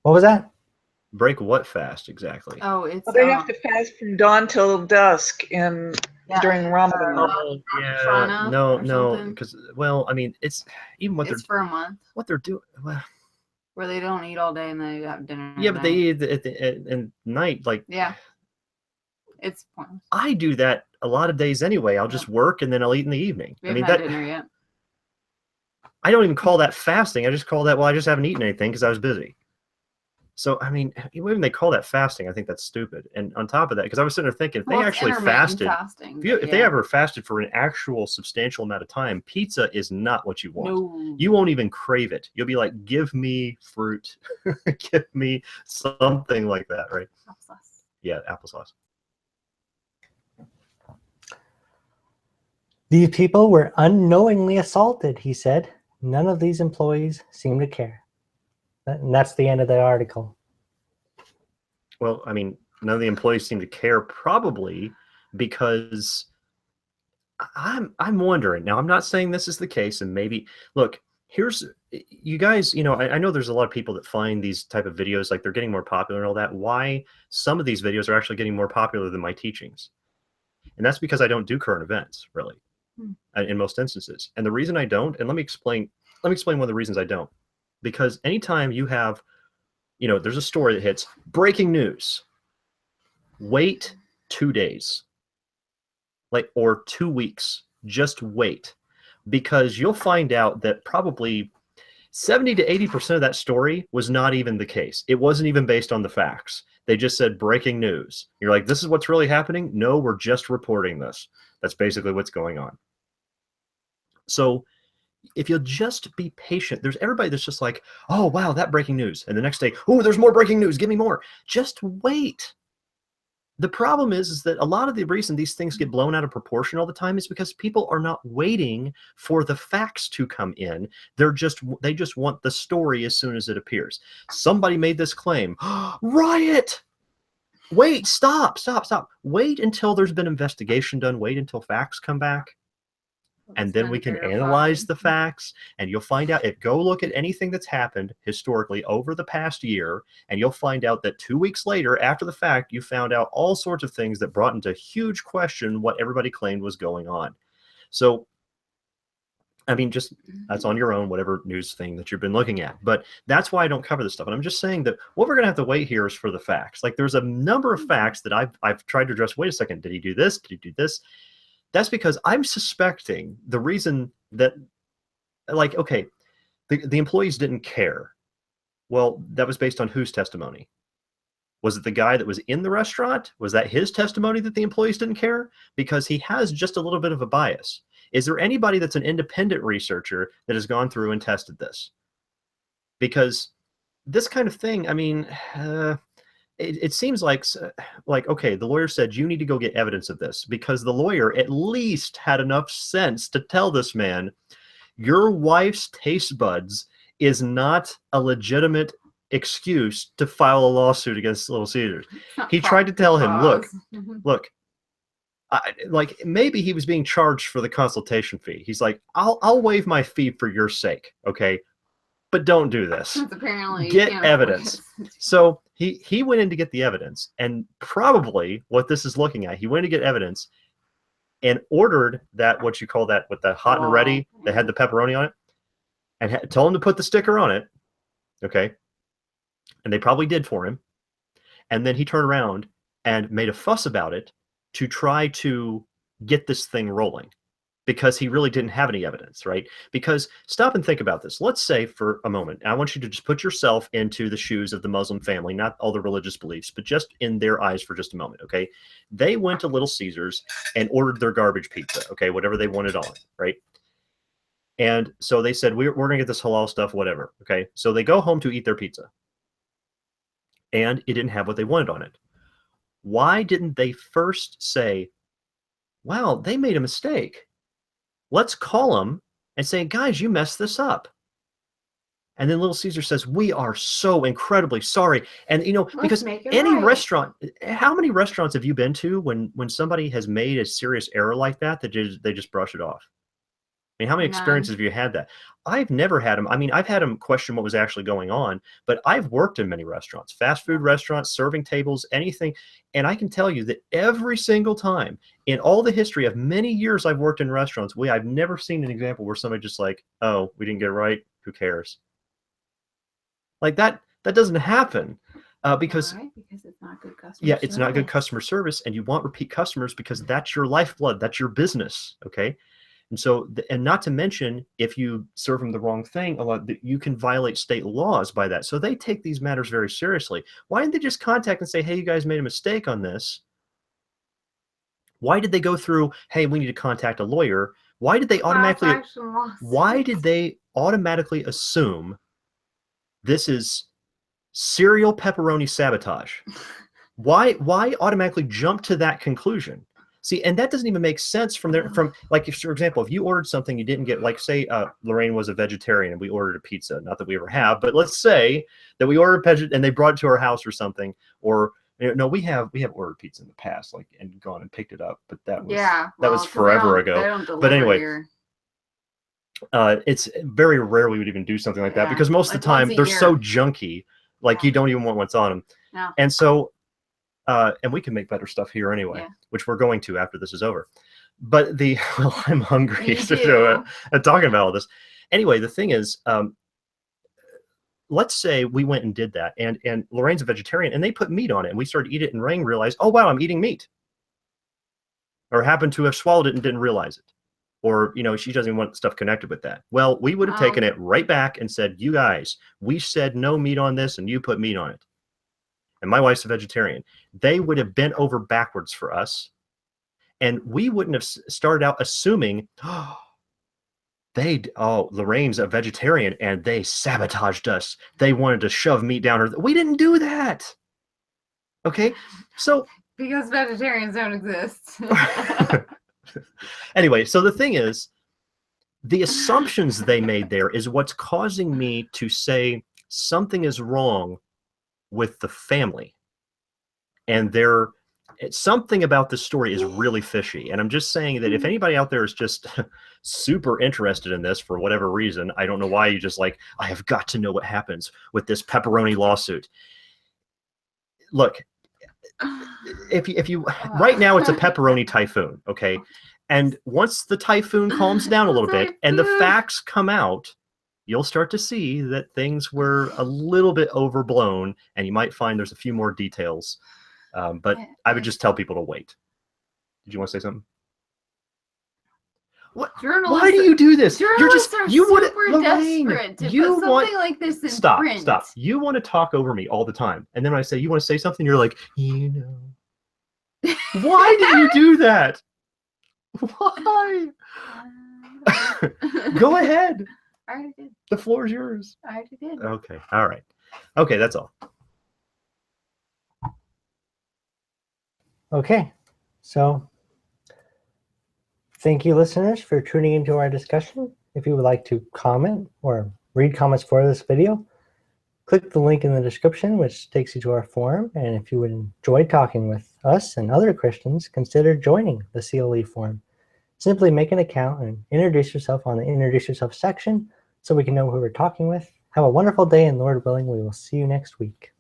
What was that? Break what fast exactly? Oh, it's they have to fast from dawn till dusk during Ramadan. No, because I mean, it's even what it's for a month. What they're doing, where they don't eat all day and they have dinner. Yeah, but they eat at night, like it's pointless. I do that a lot of days anyway. I'll just work and then I'll eat in the evening. We haven't had dinner yet. I don't even call that fasting. I just call that I just haven't eaten anything because I was busy. So, I mean, when they call that fasting, I think that's stupid. And on top of that, because I was sitting there thinking, if they actually fasted, if they ever fasted for an actual substantial amount of time, pizza is not what you want. No. You won't even crave it. You'll be like, give me fruit. Give me something like that, right? Applesauce. Yeah, applesauce. These people were unknowingly assaulted, he said. None of these employees seem to care. And that's the end of the article. Well, I mean, none of the employees seem to care, probably because I'm wondering. Now, I'm not saying this is the case, and maybe look, here's you guys, you know, I know there's a lot of people that find these type of videos like they're getting more popular and all that. Why some of these videos are actually getting more popular than my teachings. And that's because I don't do current events, really, in most instances. And the reason I don't, and let me explain one of the reasons I don't. Because anytime you have, you know, there's a story that hits breaking news, wait 2 days, or 2 weeks, just wait, because you'll find out that probably 70 to 80% of that story was not even the case. It wasn't even based on the facts. They just said breaking news. You're like, this is what's really happening? No, we're just reporting this. That's basically what's going on. So if you'll just be patient, there's everybody that's just like, oh, wow, that breaking news. And the next day, oh, there's more breaking news. Give me more. Just wait. The problem is that a lot of the reason these things get blown out of proportion all the time is because people are not waiting for the facts to come in. They just want the story as soon as it appears. Somebody made this claim. Riot! Wait, stop. Wait until there's been investigation done. Wait until facts come back. And then we can analyze the facts, and you'll find out. Go look at anything that's happened historically over the past year, and you'll find out that 2 weeks later, after the fact, you found out all sorts of things that brought into huge question what everybody claimed was going on. So, I mean, just that's on your own, whatever news thing that you've been looking at. But that's why I don't cover this stuff. And I'm just saying that what we're going to have to wait here is for the facts. Like, there's a number of facts that I've tried to address. Wait a second, did he do this? Did he do this? That's because I'm suspecting the reason that, like, okay, the employees didn't care. Well, that was based on whose testimony? Was it the guy that was in the restaurant? Was that his testimony that the employees didn't care? Because he has just a little bit of a bias. Is there anybody that's an independent researcher that has gone through and tested this? Because this kind of thing, I mean, it seems like, okay, the lawyer said, you need to go get evidence of this, because the lawyer at least had enough sense to tell this man, your wife's taste buds is not a legitimate excuse to file a lawsuit against Little Caesars. He tried to tell him, look, like maybe he was being charged for the consultation fee. He's like, I'll waive my fee for your sake, okay? But don't do this. Apparently, get evidence. So he went in to get the evidence, and probably what this is looking at, he went to get evidence and ordered that, what you call that, with the hot and ready, that had the pepperoni on it, and told him to put the sticker on it, okay? And they probably did for him. And then he turned around and made a fuss about it to try to get this thing rolling, because he really didn't have any evidence, right? Because stop and think about this. Let's say for a moment, I want you to just put yourself into the shoes of the Muslim family, not all the religious beliefs, but just in their eyes for just a moment, okay? They went to Little Caesars and ordered their garbage pizza, okay? Whatever they wanted on it, right? And so they said, we're going to get this halal stuff, whatever, okay? So they go home to eat their pizza, and it didn't have what they wanted on it. Why didn't they first say, wow, they made a mistake. Let's call them and say, guys, you messed this up. And then Little Caesar says, we are so incredibly sorry. And, you know, because any restaurant, how many restaurants have you been to when somebody has made a serious error like that, they just brush it off? I mean, how many experiences have you had that? I've never had them. I mean, I've had them question what was actually going on, but I've worked in many restaurants, fast food restaurants, serving tables, anything. And I can tell you that every single time in all the history of many years I've worked in restaurants, I've never seen an example where somebody just like, oh, we didn't get it right. Who cares? Like that doesn't happen. Because it's not good customer service. Yeah, it's not good customer service, and you want repeat customers because that's your lifeblood. That's your business. Okay. And so, and not to mention, if you serve them the wrong thing, you can violate state laws by that. So they take these matters very seriously. Why didn't they just contact and say, hey, you guys made a mistake on this? Why did they go through, hey, we need to contact a lawyer? Why did they automatically assume this is serial pepperoni sabotage? Why automatically jump to that conclusion? See, and that doesn't even make sense from like, if, for example, if you ordered something you didn't get, like say Lorraine was a vegetarian and we ordered a pizza, not that we ever have, but let's say that we ordered and they brought it to our house or something, or, no, we have ordered pizza in the past, like, and gone and picked it up, but that was forever ago. But anyway, it's very rare we would even do something like that, because most of the time they're so junky, like you don't even want what's on them. No. And so, and we can make better stuff here anyway, which we're going to after this is over. But well, I'm hungry talking about all this. Anyway, the thing is, let's say we went and did that, and Lorraine's a vegetarian, and they put meat on it, and we started to eat it, and Lorraine realized, oh wow, I'm eating meat, or happened to have swallowed it and didn't realize it, or she doesn't even want stuff connected with that. Well, we would have taken it right back and said, you guys, we said no meat on this, and you put meat on it. And my wife's a vegetarian. They would have bent over backwards for us, and we wouldn't have started out assuming, Lorraine's a vegetarian and they sabotaged us. They wanted to shove meat down her. We didn't do that. Okay, so because vegetarians don't exist. Anyway, so the thing is, the assumptions they made there is what's causing me to say something is wrong with the family, and something about this story is really fishy. And I'm just saying that if anybody out there is just super interested in this for whatever reason, I don't know why, you just like, I have got to know what happens with this pepperoni lawsuit. Look, if you right now it's a pepperoni typhoon, okay? And once the typhoon calms down a little bit and the facts come out, you'll start to see that things were a little bit overblown, and you might find there's a few more details. But I would just tell people to wait. Did you want to say something? What? Journalists, Why do you do this? Journalists are you want super Lorraine, desperate to you put something want like this in stop, print. stop. You want to talk over me all the time, and then when I say you want to say something, you're like, you know. Why do you do that? Why? Go ahead. I already did. The floor is yours. I already did. Okay. All right. Okay, that's all. Okay, so thank you, listeners, for tuning into our discussion. If you would like to comment or read comments for this video, click the link in the description, which takes you to our forum. And if you would enjoy talking with us and other Christians, consider joining the CLE forum. Simply make an account and introduce yourself on the Introduce Yourself section so we can know who we're talking with. Have a wonderful day, and Lord willing, we will see you next week.